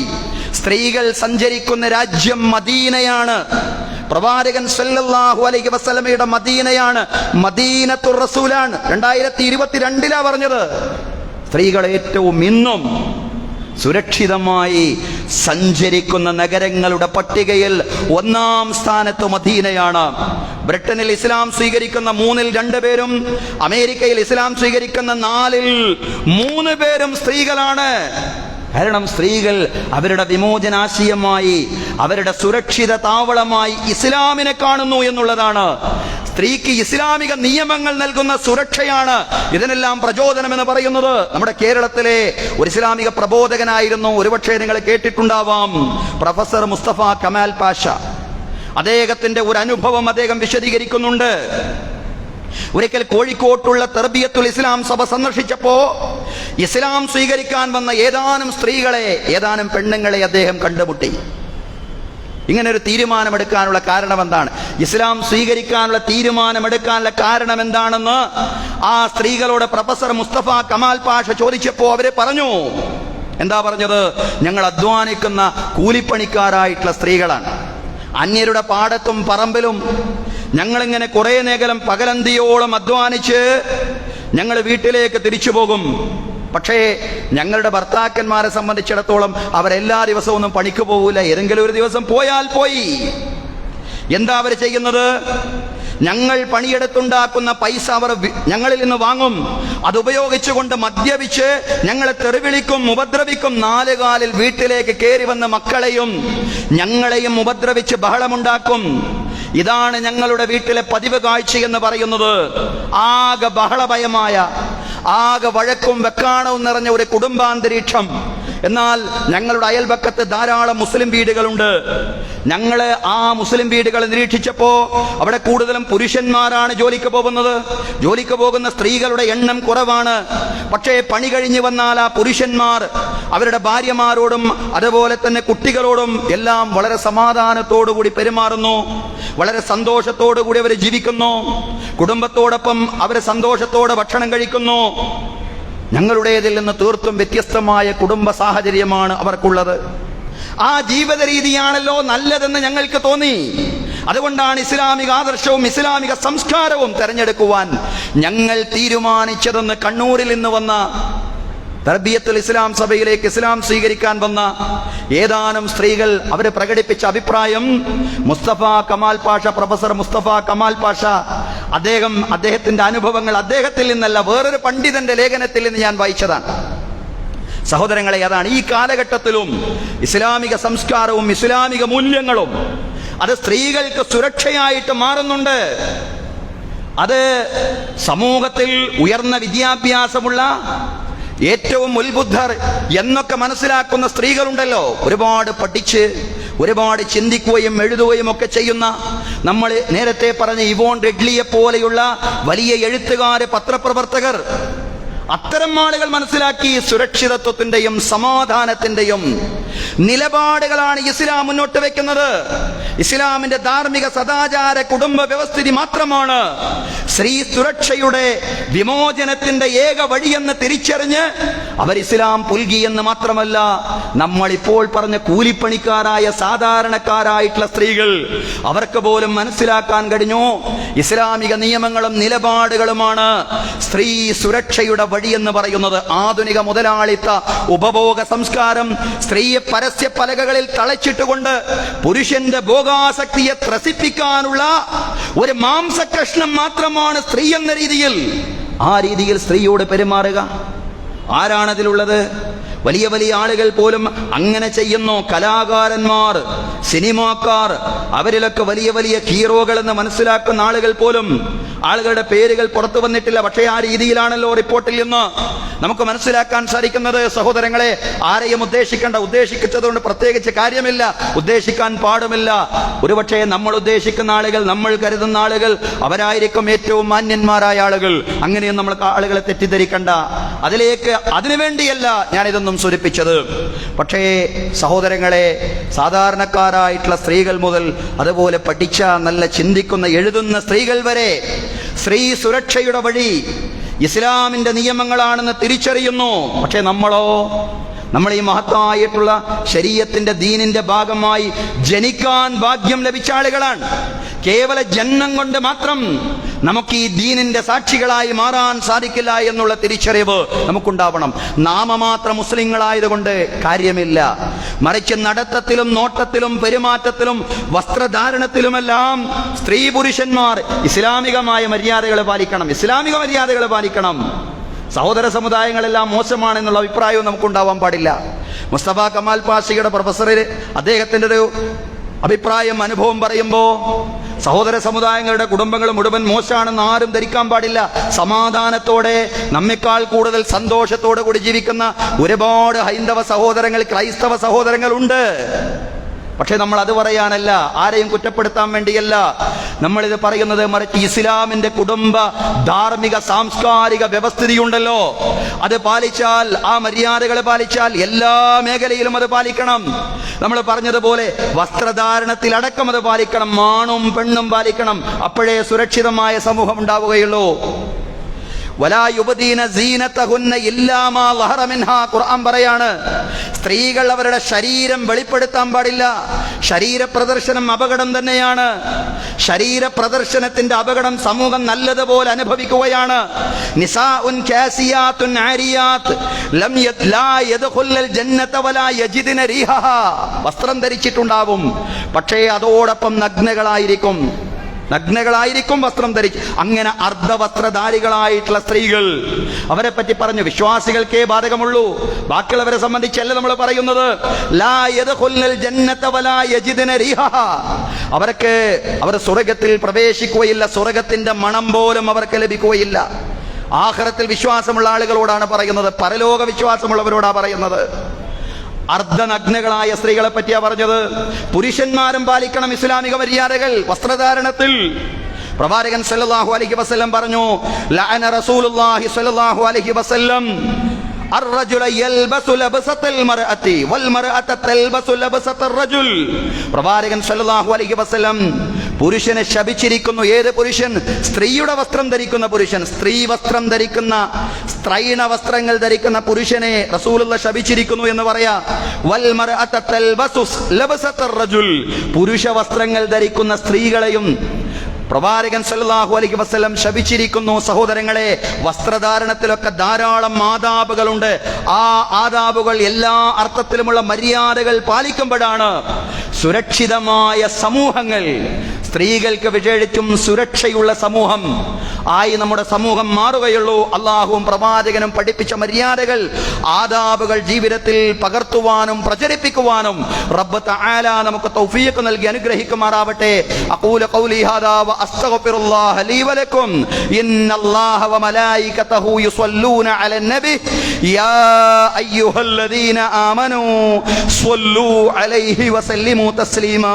സ്ത്രീകൾ സഞ്ചരിക്കുന്ന രാജ്യം മദീനയാണ്. പ്രവാചകൻ സല്ലല്ലാഹു അലൈഹി വസല്ലമയുടെ മദീനയാണ്, മദീനത്തുർ റസൂലാണ്. 2022 പറഞ്ഞത്. സ്ത്രീകൾ ഏറ്റവും ഇന്നും സുരക്ഷിതമായി സഞ്ചരിക്കുന്ന നഗരങ്ങളുടെ പട്ടികയിൽ 1-ാം സ്ഥാനത്ത് മദീനയാണ്. ബ്രിട്ടനിൽ ഇസ്ലാം സ്വീകരിക്കുന്ന 3-ൽ 2 പേരും, അമേരിക്കയിൽ ഇസ്ലാം സ്വീകരിക്കുന്ന 4-ൽ 3 പേരും സ്ത്രീകളാണ്. കാരണം സ്ത്രീകൾ അവരുടെ വിമോചനാശയമായി, അവരുടെ സുരക്ഷിത താവളമായി ഇസ്ലാമിനെ കാണുന്നു എന്നുള്ളതാണ്. സ്ത്രീക്ക് ഇസ്ലാമിക നിയമങ്ങൾ നൽകുന്ന സുരക്ഷയാണ് ഇതിനെല്ലാം പ്രചോദനം എന്ന് പറയുന്നത്. നമ്മുടെ കേരളത്തിലെ ഒരു ഇസ്ലാമിക പ്രബോധകനായിരുന്നു, ഒരുപക്ഷെ നിങ്ങൾ കേട്ടിട്ടുണ്ടാവാം, പ്രൊഫസർ മുസ്തഫ കമാൽ പാഷ. അദ്ദേഹത്തിന്റെ ഒരു അനുഭവം അദ്ദേഹം വിശദീകരിക്കുന്നുണ്ട്. ഒരിക്കൽ കോഴിക്കോട്ടുള്ള തർബിയത്തുൽ ഇസ്ലാം സഭ സന്ദർശിച്ചപ്പോ ഇസ്ലാം സ്വീകരിക്കാൻ വന്ന ഏതാനും സ്ത്രീകളെ, ഏതാനും പെണ്ണുങ്ങളെ അദ്ദേഹം കണ്ടുമുട്ടി. ഇങ്ങനെ ഒരു തീരുമാനമെടുക്കാനുള്ള കാരണം എന്താണ്, ഇസ്ലാം സ്വീകരിക്കാനുള്ള തീരുമാനമെടുക്കാനുള്ള കാരണം എന്താണെന്ന് ആ സ്ത്രീകളോട് പ്രൊഫസർ മുസ്തഫ കമാൽ പാഷ ചോദിച്ചപ്പോ അവര് പറഞ്ഞു. എന്താ പറഞ്ഞത്? ഞങ്ങൾ അധ്വാനിക്കുന്ന കൂലിപ്പണിക്കാരായിട്ടുള്ള സ്ത്രീകളാണ്. അന്യരുടെ പാടത്തും പറമ്പിലും ഞങ്ങളിങ്ങനെ കുറെ നേരം പകലന്തിയോളം അധ്വാനിച്ച് ഞങ്ങൾ വീട്ടിലേക്ക് തിരിച്ചു പോകും. പക്ഷേ ഞങ്ങളുടെ ഭർത്താക്കന്മാരെ സംബന്ധിച്ചിടത്തോളം അവരെല്ലാ ദിവസവും ഒന്നും പണിക്ക് പോകില്ല, ഏതെങ്കിലും ഒരു ദിവസം പോയാൽ പോയി. എന്താ അവർ ചെയ്യുന്നത്? ഞങ്ങൾ പണിയെടുത്തുണ്ടാക്കുന്ന പൈസ അവർ ഞങ്ങളിൽ നിന്ന് വാങ്ങും. അതുപയോഗിച്ചുകൊണ്ട് മദ്യപിച്ച് ഞങ്ങളെ തെറിവിളിക്കും, ഉപദ്രവിക്കും. 4 കാലിൽ വീട്ടിലേക്ക് കയറി വന്ന് മക്കളെയും ഞങ്ങളെയും ഉപദ്രവിച്ച് ബഹളമുണ്ടാക്കും. ഇതാണ് ഞങ്ങളുടെ വീട്ടിലെ പതിവ് കാഴ്ച എന്ന് പറയുന്നത്. ആകെ ബഹളഭയമായ, ആകെ വഴക്കും വെക്കാണവും നിറഞ്ഞ ഒരു കുടുംബാന്തരീക്ഷം. എന്നാൽ ഞങ്ങളുടെ അയൽപക്കത്ത് ധാരാളം മുസ്ലിം വീടുകളുണ്ട്. ഞങ്ങള് ആ മുസ്ലിം വീടുകൾ നിരീക്ഷിച്ചപ്പോ അവിടെ കൂടുതലും പുരുഷന്മാരാണ് ജോലിക്ക് പോകുന്നത്. ജോലിക്ക് പോകുന്ന സ്ത്രീകളുടെ എണ്ണം കുറവാണ്. പക്ഷേ പണി കഴിഞ്ഞു വന്നാൽ ആ പുരുഷന്മാർ അവരുടെ ഭാര്യമാരോടും അതുപോലെ തന്നെ കുട്ടികളോടും എല്ലാം വളരെ സമാധാനത്തോടുകൂടി പെരുമാറുന്നു, വളരെ സന്തോഷത്തോടുകൂടി അവർ ജീവിക്കുന്നു. കുടുംബത്തോടൊപ്പം അവർ സന്തോഷത്തോടെ ഭക്ഷണം കഴിക്കുന്നു. ഞങ്ങളുടേതിൽ നിന്ന് തീർത്തും വ്യത്യസ്തമായ കുടുംബ സാഹചര്യമാണ് അവർക്കുള്ളത്. ആ ജീവിത രീതിയാണല്ലോ നല്ലതെന്ന് ഞങ്ങൾക്ക് തോന്നി. അതുകൊണ്ടാണ് ഇസ്ലാമിക ആദർശവും ഇസ്ലാമിക സംസ്കാരവും തെരഞ്ഞെടുക്കുവാൻ ഞങ്ങൾ തീരുമാനിച്ചതെന്ന് കണ്ണൂരിൽ നിന്ന് വന്ന തർബിയത്തുൽ ഇസ്ലാം സഭയിലേക്ക് ഇസ്ലാം സ്വീകരിക്കാൻ വന്ന ഏതാനും സ്ത്രീകൾ അവർ പ്രകടിപ്പിച്ച അഭിപ്രായം. മുസ്തഫ കമാൽ പാഷ, പ്രൊഫസർ മുസ്തഫ കമാൽ പാഷ, അദ്ദേഹത്തിന്റെ അനുഭവങ്ങൾ അദ്ദേഹത്തിൽ നിന്നല്ല, വേറൊരു പണ്ഡിതന്റെ ലേഖനത്തിൽ നിന്ന് ഞാൻ വായിച്ചതാണ്. സഹോദരങ്ങളെ, അതാണ് ഈ കാലഘട്ടത്തിലും ഇസ്ലാമിക സംസ്കാരവും ഇസ്ലാമിക മൂല്യങ്ങളും അത് സ്ത്രീകൾക്ക് സുരക്ഷയായിട്ട് മാറുന്നുണ്ട്. അത് സമൂഹത്തിൽ ഉയർന്ന വിദ്യാഭ്യാസമുള്ള ഏറ്റവും ഉത്ബുദ്ധർ എന്നൊക്കെ മനസ്സിലാക്കുന്ന സ്ത്രീകളുണ്ടല്ലോ, ഒരുപാട് പഠിച്ച് ഒരുപാട് ചിന്തിക്കുകയും എഴുതുകയും ഒക്കെ ചെയ്യുന്ന, നമ്മൾ നേരത്തെ പറഞ്ഞ ഇവോൺ റിഡ്ലിയെ പോലെയുള്ള വലിയ എഴുത്തുകാര്, പത്രപ്രവർത്തകർ, അത്തരം ആളുകൾ മനസ്സിലാക്കി സുരക്ഷിതത്വത്തിന്റെയും സമാധാനത്തിന്റെയും നിലപാടുകളാണ് ഇസ്ലാം മുന്നോട്ട് വെക്കുന്നത്. ഇസ്ലാമിന്റെ ധാർമ്മിക സദാചാര കുടുംബ വ്യവസ്ഥിതി മാത്രമാണ് സ്ത്രീ സുരക്ഷയുടെ വിമോചനത്തിന്റെ ഏക വഴിയെന്ന് തിരിച്ചറിഞ്ഞ് അവർ ഇസ്ലാം പുൽകിയെന്ന് മാത്രമല്ല, നമ്മളിപ്പോൾ പറഞ്ഞ കൂലിപ്പണിക്കാരായ സാധാരണക്കാരായിട്ടുള്ള സ്ത്രീകൾ, അവർക്ക് പോലും മനസ്സിലാക്കാൻ കഴിഞ്ഞു ഇസ്ലാമിക നിയമങ്ങളും നിലപാടുകളുമാണ് സ്ത്രീ സുരക്ഷയുടെ വഴിയെന്ന് പറയുന്നത്. ആധുനിക മുതലാളിത്ത ഉപഭോഗ സംസ്കാരം സ്ത്രീയെ പരസ്യ പലകകളിൽ തളച്ചിട്ടുകൊണ്ട് പുരുഷന്റെ ഭോഗാസക്തിയെ ത്രസിപ്പിക്കാനുള്ള ഒരു മാംസകഷ്ണം മാത്രമാണ് സ്ത്രീ എന്ന രീതിയിൽ, ആ രീതിയിൽ സ്ത്രീയോട് പെരുമാറുക. ആരാണതിലുള്ളത്? വലിയ വലിയ ആളുകൾ പോലും അങ്ങനെ ചെയ്യുന്നു. കലാകാരന്മാർ, സിനിമാക്കാർ, അവരിലൊക്കെ വലിയ വലിയ ഹീറോകൾ എന്ന് മനസ്സിലാക്കുന്ന ആളുകൾ പോലും, ആളുകളുടെ പേരുകൾ പുറത്തു വന്നിട്ടില്ല, പക്ഷേ ആ രീതിയിലാണല്ലോ റിപ്പോർട്ടിൽ നിന്ന് നമുക്ക് മനസ്സിലാക്കാൻ സാധിക്കുന്നത്. സഹോദരങ്ങളെ, ആരെയും ഉദ്ദേശിച്ചതുകൊണ്ട് പ്രത്യേകിച്ച് കാര്യമില്ല, ഉദ്ദേശിക്കാൻ പാടുമില്ല. ഒരുപക്ഷെ നമ്മൾ ഉദ്ദേശിക്കുന്ന ആളുകൾ, നമ്മൾ കരുതുന്ന ആളുകൾ, അവരായിരിക്കും ഏറ്റവും മാന്യന്മാരായ ആളുകൾ. അങ്ങനെയും നമ്മൾ ആളുകളെ തെറ്റിദ്ധരിക്കണ്ട. അതിനുവേണ്ടിയല്ല ഞാനിതൊന്നും സൂചിപ്പിച്ചത്. പക്ഷേ സഹോദരങ്ങളെ, സാധാരണക്കാരായിട്ടുള്ള സ്ത്രീകൾ മുതൽ അതുപോലെ പഠിച്ച നല്ല ചിന്തിക്കുന്ന എഴുതുന്ന സ്ത്രീകൾ വരെ സ്ത്രീ സുരക്ഷയുടെ വഴി ഇസ്ലാമിന്റെ നിയമങ്ങളാണെന്ന് തിരിച്ചറിയുന്നു. പക്ഷേ നമ്മൾ ഈ മഹത്തായിട്ടുള്ള ശരീഅത്തിന്റെ ദീനിന്റെ ഭാഗമായി ജനിക്കാൻ ഭാഗ്യം ലഭിച്ച ആളുകളാണ്. കേവല ജന്മം കൊണ്ട് മാത്രം നമുക്ക് ഈ ദീനിന്റെ സാക്ഷികളായി മാറാൻ സാധിക്കില്ല എന്നുള്ള തിരിച്ചറിവ് നമുക്കുണ്ടാവണം. നാമമാത്ര മുസ്ലിങ്ങളായതുകൊണ്ട് കാര്യമില്ല, മറിച്ച് നടത്തത്തിലും നോട്ടത്തിലും പെരുമാറ്റത്തിലും വസ്ത്രധാരണത്തിലുമെല്ലാം സ്ത്രീ പുരുഷന്മാർ ഇസ്ലാമികമായ മര്യാദകൾ പാലിക്കണം. സഹോദര സമുദായങ്ങളെല്ലാം മോശമാണെന്നുള്ള അഭിപ്രായവും നമുക്കുണ്ടാവാൻ പാടില്ല. മുസ്തഫ കമാൽ പാഷയുടെ പ്രൊഫസറിന് അദ്ദേഹത്തിൻ്റെ ഒരു അഭിപ്രായം, അനുഭവം പറയുമ്പോൾ സഹോദര സമുദായങ്ങളുടെ കുടുംബങ്ങൾ മുഴുവൻ മോശമാണെന്ന് ആരും ധരിക്കാൻ പാടില്ല. സമാധാനത്തോടെ നമ്മെക്കാൾ കൂടുതൽ സന്തോഷത്തോടെ കൂടി ജീവിക്കുന്ന ഒരുപാട് ഹൈന്ദവ സഹോദരങ്ങൾ, ക്രൈസ്തവ സഹോദരങ്ങൾ ഉണ്ട്. പക്ഷെ നമ്മൾ അത് പറയാനല്ല, ആരെയും കുറ്റപ്പെടുത്താൻ വേണ്ടിയല്ല നമ്മളിത് പറയുന്നത്. മറിച്ച് ഇസ്ലാമിന്റെ കുടുംബ ധാർമ്മിക സാംസ്കാരിക വ്യവസ്ഥിതിയുണ്ടല്ലോ, അത് പാലിച്ചാൽ, ആ മര്യാദകൾ പാലിച്ചാൽ എല്ലാ മേഖലയിലും അത് പാലിക്കണം. നമ്മൾ പറഞ്ഞതുപോലെ വസ്ത്രധാരണത്തിലടക്കം അത് പാലിക്കണം, ആണും പെണ്ണും പാലിക്കണം. അപ്പോഴേ സുരക്ഷിതമായ സമൂഹം ഉണ്ടാവുകയുള്ളൂ. വലാ യുബ്ദീന സീനതഹുന്ന ഇല്ലാ മാ ളഹറ മിൻഹാ, ഖുർആൻ പറയാണ്, സ്ത്രീകൾ അവരുടെ ശരീരം വെളിപ്പെടുത്താൻ പാടില്ല. ശരീര പ്രദർശനം അപകടം തന്നെയാണ്. ശരീര പ്രദർശനത്തിന്റെ അപകടം സമൂഹം നല്ലതുപോലെ അനുഭവിക്കുകയാണ്. നിസാഉൻ കാസിയാത്തുൻ ആരിയാത്ത് ലാ യദ്ഖുലുൽ ജന്നത വലാ യജിദന റീഹഹാ, വസ്ത്രം ധരിച്ചിട്ടുണ്ടാവും, പക്ഷേ അതോടൊപ്പം നഗ്നകളായിരിക്കും വസ്ത്രം ധരിച്ച്. അങ്ങനെ അർദ്ധവസ്ത്രധാരികളായിട്ടുള്ള സ്ത്രീകൾ, അവരെ പറ്റി പറഞ്ഞു വിശ്വാസികൾക്കേ ബാധകമുള്ളൂ, ബാക്കിയുള്ളവരെ സംബന്ധിച്ചല്ല നമ്മൾ പറയുന്നത്. ലാ യദ്ഖുലുൽ ജന്നത വലാ യജിദന റീഹഹാ, അവർ സ്വർഗ്ഗത്തിൽ പ്രവേശിക്കുകയില്ല, സ്വർഗ്ഗത്തിന്റെ മണം പോലും അവർക്ക് ലഭിക്കുകയില്ല. ആഖിറത്തിൽ വിശ്വാസമുള്ള ആളുകളോടാണ് പറയുന്നത്, പരലോക വിശ്വാസമുള്ളവരോടാണ് പറയുന്നത്. അർദ്ധനഗ്നകളായ സ്ത്രീകളെ പറ്റിയാ പറഞ്ഞത്. പുരുഷന്മാരും പാലിക്കണം ഇസ്ലാമിക മര്യാദകൾ വസ്ത്രധാരണത്തിൽ. പ്രവാചകൻ സല്ലല്ലാഹു അലൈഹി വസല്ലം പറഞ്ഞു, ലഅന റസൂലുള്ളാഹി സല്ലല്ലാഹു അലൈഹി വസല്ലം അർറജുല യൽബസു ലബ്സത്തൽ മർഅതി വൽ മർഅത തൽബസു ലബ്സത്തർ റജുൽ. പ്രവാചകൻ സല്ലല്ലാഹു അലൈഹി വസല്ലം പുരുഷനെ ശപിച്ചിരിക്കുന്നു. ഏത് പുരുഷൻ? സ്ത്രീയുടെ വസ്ത്രം ധരിക്കുന്ന പുരുഷൻ. സ്ത്രീ വസ്ത്രം ധരിക്കുന്ന, സ്ത്രൈണ വസ്ത്രങ്ങൾ ധരിക്കുന്ന പുരുഷനെ റസൂലുള്ള ശപിച്ചിരിക്കുന്നു എന്ന് പറയാ. വൽ മർഅത തൽബസു ലബ്സത്തർ റജുൽ, പുരുഷ വസ്ത്രങ്ങൾ ധരിക്കുന്ന സ്ത്രീകളെയും പ്രവാചകൻ സല്ലല്ലാഹു അലൈഹി വസല്ലം ശപിച്ചിരിക്കുന്നു. സഹോദരങ്ങളെ, വസ്ത്രധാരണത്തിലൊക്കെ ധാരാളം ആദാബുകളുണ്ട്. ആ ആദാബുകൾ, എല്ലാ അർത്ഥത്തിലുമുള്ള മര്യാദകൾ പാലിക്കുമ്പോഴാണ് സുരക്ഷിതമായ സമൂഹങ്ങൾ, സ്ത്രീകൾക്ക് വിശേഷിച്ചും സുരക്ഷയുള്ള സമൂഹം ആയി നമ്മുടെ സമൂഹം മാറുകയുള്ളൂ. അള്ളാഹുവും പ്രവാചകനും പഠിപ്പിച്ച മര്യാദകൾ, ആദാബുകൾ ജീവിതത്തിൽ പകർത്തുവാനും പ്രചരിപ്പിക്കുവാനും റബ്ബ് തആല നമുക്ക് തൗഫീഖ് നൽകി അനുഗ്രഹിക്കുമാറാവട്ടെ. അഖൂലു ഖൗലി ഹാദാ വ അസ്തഗ്ഫിറുല്ലാഹ ലീ വലക്കും. ഇന്നല്ലാഹ വ മലായികതഹു യുസല്ലൂന അലൻ നബി യാ അയ്യുഹല്ലദീന ആമനൂ സ്വല്ലൂ അലൈഹി വസല്ലിമൂ തസ്ലീമാ.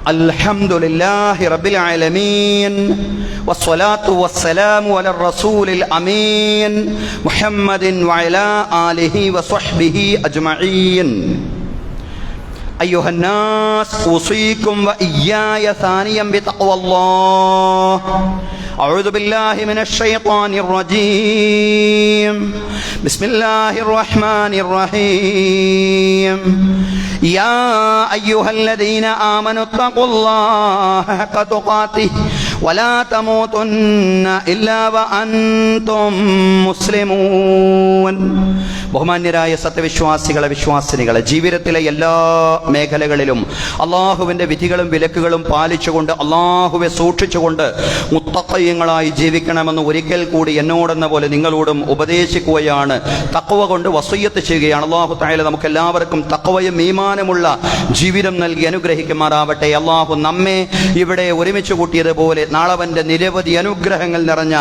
അൽഹംദുലില്ലാഹി റബ്ബിൽ ആലമീൻ വസ്സലാത്തു വസ്സലാമു അലർ റസൂലിൽ അമീൻ മുഹമ്മദിൻ വഅലാ ആലിഹി വസ്വഹ്ബിഹി അജ്മഈൻ. أيها الناس أوصيكم وإياي ثانيا بتقوى الله. أعوذ بالله من الشيطان الرجيم. بسم الله الرحمن الرحيم. يا أيها الذين آمنوا اتقوا الله حق تقاته ولا تموتن إلا وأنتم مسلمون. ബഹുമാന്യരായ സത്യവിശ്വാസികളെ, വിശ്വാസിനികളെ, ജീവിതത്തിലെ എല്ലാ മേഖലകളിലും അള്ളാഹുവിൻ്റെ വിധികളും വിലക്കുകളും പാലിച്ചുകൊണ്ട് അള്ളാഹുവെ സൂക്ഷിച്ചുകൊണ്ട് മുത്തഖീങ്ങളായി ജീവിക്കണമെന്ന് ഒരിക്കൽ കൂടി എന്നോടെന്ന പോലെ നിങ്ങളോടും ഉപദേശിക്കുകയാണ്. തഖ്വ കൊണ്ട് വസിയ്യത്ത് ചെയ്യുകയാണ്. അള്ളാഹു തആല നമുക്ക് എല്ലാവർക്കും തഖ്വയും ഈമാനുമുള്ള ജീവിതം നൽകി അനുഗ്രഹിക്കുമാറാവട്ടെ. അള്ളാഹു നമ്മെ ഇവിടെ ഒരുമിച്ച് കൂട്ടിയതുപോലെ നാളെ അവൻ്റെ നിരവധി അനുഗ്രഹങ്ങൾ നിറഞ്ഞ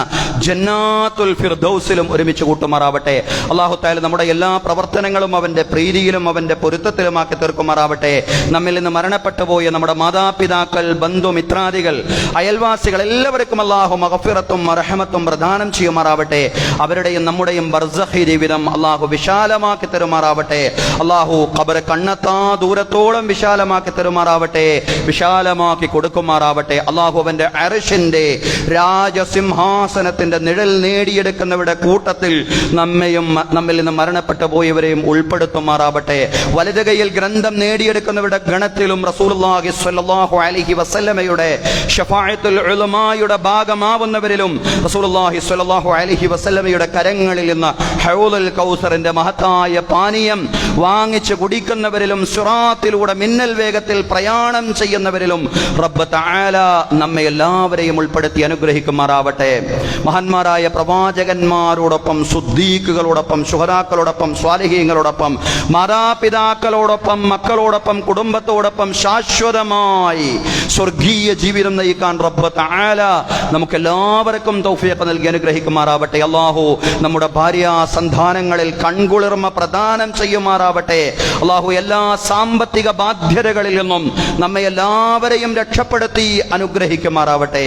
ജന്നാത്തുൽ ഫിർദൗസിലും ഒരുമിച്ച് കൂട്ടുമാറാവട്ടെ. അള്ളാഹു തആല നമ്മുടെ എല്ലാ പ്രവർത്തനങ്ങളും അവൻ്റെ പ്രീതിയിലും അവൻ്റെ പൊരുത്തത്തിലുമാക്കി തീർക്കുമാറാവട്ടെ. നമ്മിൽ നിന്ന് മരണപ്പെട്ടു പോയ നമ്മുടെ മാതാപിതാക്കൾ, ബന്ധുമിത്രാദികൾ, അയൽവാസികൾ എല്ലാവർക്കും അള്ളാഹു മഗ്ഫിറത്തും റഹ്മത്തും പ്രദാനം ചെയ്യുമാറാവട്ടെ. അവരുടെയും നമ്മുടെയും ബർസഖി ജീവിതം അള്ളാഹു വിശാലമാക്കി തരുമാറാവട്ടെ. അള്ളാഹു ഖബർ കണ്ണെത്താ ദൂരത്തോളം വിശാലമാക്കി തരുമാറാവട്ടെ, വിശാലമാക്കി കൊടുക്കുമാറാവട്ടെ. അള്ളാഹു അവൻ്റെ അർശിൻ്റെ രാജസിംഹാസനത്തിൻ്റെ നിഴൽ നേടിയെടുക്കുന്നവരുടെ കൂട്ടത്തിൽ നമ്മയും നമ്മിൽ നിന്ന് മരണപ്പെട്ടു പോയവരെയും ഉൾപ്പെടുത്തുമാറാവട്ടെ. വലത് കൈയിൽ ഗ്രന്ഥം നേടിയെടുക്കുന്നവരുടെ ഗണത്തിലും റസൂലുള്ളാഹി സ്വല്ലല്ലാഹു അലൈഹി വസല്ലമയുടെ ശഫാഅത്തുൽ ഉലമായുടെ ഭാഗമാവുന്നവരിലും റസൂലുള്ളാഹി സ്വല്ലല്ലാഹു അലൈഹി വസല്ലമയുടെ കരങ്ങളിൽ നിന്ന് ഹൗലുൽ കൗസറിന്റെ മഹത്തായ പാനീയം വാങ്ങിച്ച് കുടിക്കുന്നവരിലും സിറാത്തിലൂടെ മിന്നൽ വേഗത്തിൽ പ്രയാണം ചെയ്യുന്നവരിലും റബ്ബ് തആല നമ്മെ എല്ലാവരെയും ഉൾപ്പെടുത്തി അനുഗ്രഹിക്കുമാറാവട്ടെ. മഹാന്മാരായ പ്രവാചകന്മാരോടൊപ്പം, സുദ്ദീഖുകളോടൊപ്പം, ശുഹദാക്കളോടൊപ്പം, സ്വാലിഹീങ്ങളോടൊപ്പം, മാതാപിതാക്കളോടൊപ്പം, മക്കളോടൊപ്പം, കുടുംബത്തോടൊപ്പം ശാശ്വതമായി സ്വർഗീയ ജീവിതം നയിക്കാൻ റബ്ബ് തആല നമുക്ക് എല്ലാവർക്കും തൗഫീഖ് നൽകി അനുഗ്രഹിക്കുമാറാവട്ടെ. അല്ലാഹു നമ്മുടെ ഭാര്യാ സന്താനങ്ങളിൽ കൺകുളിർമ പ്രദാനം ചെയ്യുമാറാവട്ടെ. അല്ലാഹു എല്ലാ സാമ്പത്തിക ബാധ്യതകളിൽ നിന്നും നമ്മെ എല്ലാവരെയും രക്ഷപ്പെടുത്തി അനുഗ്രഹിക്കുമാറാവട്ടെ.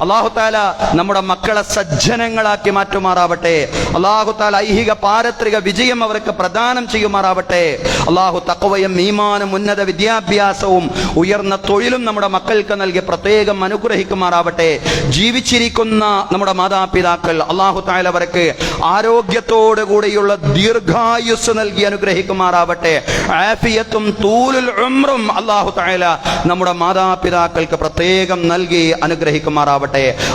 അല്ലാഹു തആല നമ്മുടെ മക്കളെ സജ്ജനങ്ങളാക്കി മാറ്റുമാറാവട്ടെ. അല്ലാഹു തആല ഐഹിക പാരത്രിക വിജയം അവർക്ക് പ്രദാനം ചെയ്യുമാറാവട്ടെ. അല്ലാഹു തഖ്വയും ഈമാനും ഉന്നത വിദ്യാഭ്യാസവും ഉയർന്ന തൊഴിലും നമ്മുടെ മക്കൾക്ക് നൽകി പ്രത്യേകം അനുഗ്രഹിക്കുമാറാവട്ടെ. ജീവിച്ചിരിക്കുന്ന നമ്മുടെ മാതാപിതാക്കൾ അല്ലാഹു തആല അവർക്ക് ആരോഗ്യത്തോടു കൂടിയുള്ള ദീർഘായുസ് നൽകി അനുഗ്രഹിക്കുമാറാവട്ടെ. ആഫിയത്തും തൂലുൽ ഉംറും അല്ലാഹു തആല നമ്മുടെ മാതാപിതാക്കൾക്ക് പ്രത്യേകം നൽകി അനുഗ്രഹിക്കുമാറാവട്ടെ.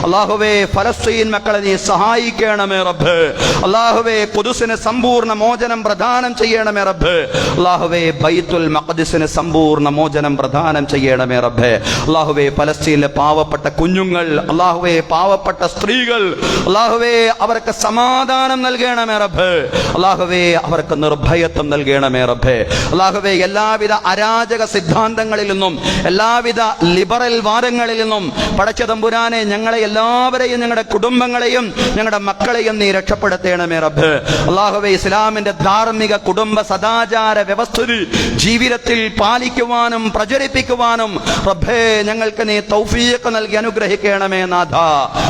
അല്ലാഹുവേ, ഫലസ്തീൻ മക്കളെ നീ സഹായിക്കണമേ റബ്ബ്. അല്ലാഹുവേ, ഖുദ്സിന് സമ്പൂർണ്ണ മോചനം പ്രദാനം ചെയ്യണമേ റബ്ബ്. അല്ലാഹുവേ, ബൈത്തുൽ മഖ്ദിസിന് സമ്പൂർണ്ണ മോചനം പ്രദാനം ചെയ്യണമേ റബ്ബ്. അല്ലാഹുവേ, ഫലസ്തീനിലെ പാവപ്പെട്ട കുഞ്ഞുങ്ങൾ, അല്ലാഹുവേ, പാവപ്പെട്ട സ്ത്രീകൾ, അല്ലാഹുവേ, അവർക്ക് സമാധാനം നൽകണമേ റബ്ബ്. അല്ലാഹുവേ, അവർക്ക് നിർഭയത്വം നൽകണമേ റബ്ബ്. അല്ലാഹുവേ, എല്ലാവിധ അരാജക സിദ്ധാന്തങ്ങളിൽ നിന്നും എല്ലാവിധ ലിബറൽ വാദങ്ങളിൽ നിന്നും പടച്ച തമ്പുരാനെ ഞങ്ങളെ എല്ലാവരെയും, ഞങ്ങളുടെ കുടുംബങ്ങളെയും ഞങ്ങളുടെ മക്കളെയും നീ രക്ഷപ്പെടുത്തണമേ റബ്ബ്. അല്ലാഹുവേ, ഇസ്ലാമിന്റെ ധാർമ്മിക കുടുംബ സദാചാര വ്യവസ്ഥിതി ജീവിതത്തിൽ പാലിക്കുവാനും പ്രചരിപ്പിക്കുവാനും റബ്ബേ ഞങ്ങൾക്ക് നീ തൗഫീഖ് നൽകി അനുഗ്രഹിക്കണമേ നാഥ.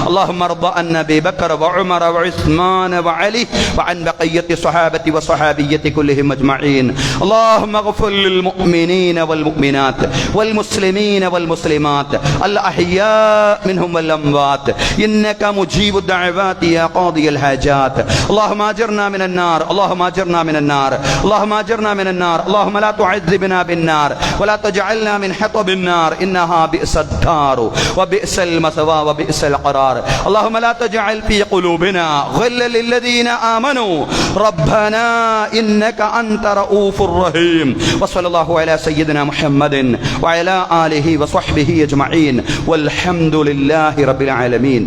അല്ലാഹുമ്മ റബ്ബ അൻ നബി ബക്കർ വ ഉമർ വ ഉസ്മാൻ വ അലി വ അൻ ബഖിയത്തി സ്വഹാബത്തി വ സ്വഹാബിയത്തി കുല്ലിഹിം അജ്മഈൻ. അല്ലാഹുമ്മ ഗ്ഫിർ ലിൽ മുഅ്മിനീന വൽ മുഅ്മിനാത്ത് വൽ മുസ്ലിമീന വൽ മുസ്ലിമാത്ത് അൽ അഹ്യാ മിൻഹും വൽ അംവാത്ത് ഇന്നക മുജീബു ദഅവാതി യാ ഖാദിയൽ ഹാജാത്ത്. اللهم اجرنا من النار، اللهم اجرنا من النار، اللهم اجرنا من النار، اللهم لا تعذبنا بالنار ولا تجعلنا من حطب النار انها بئس الدار وبئس المثوى وبئس القرار. اللهم لا تجعل في قلوبنا غلا للذين امنوا ربنا انك انت رؤوف رحيم. وصلى الله على سيدنا محمد وعلى اله وصحبه اجمعين والحمد لله رب العالمين.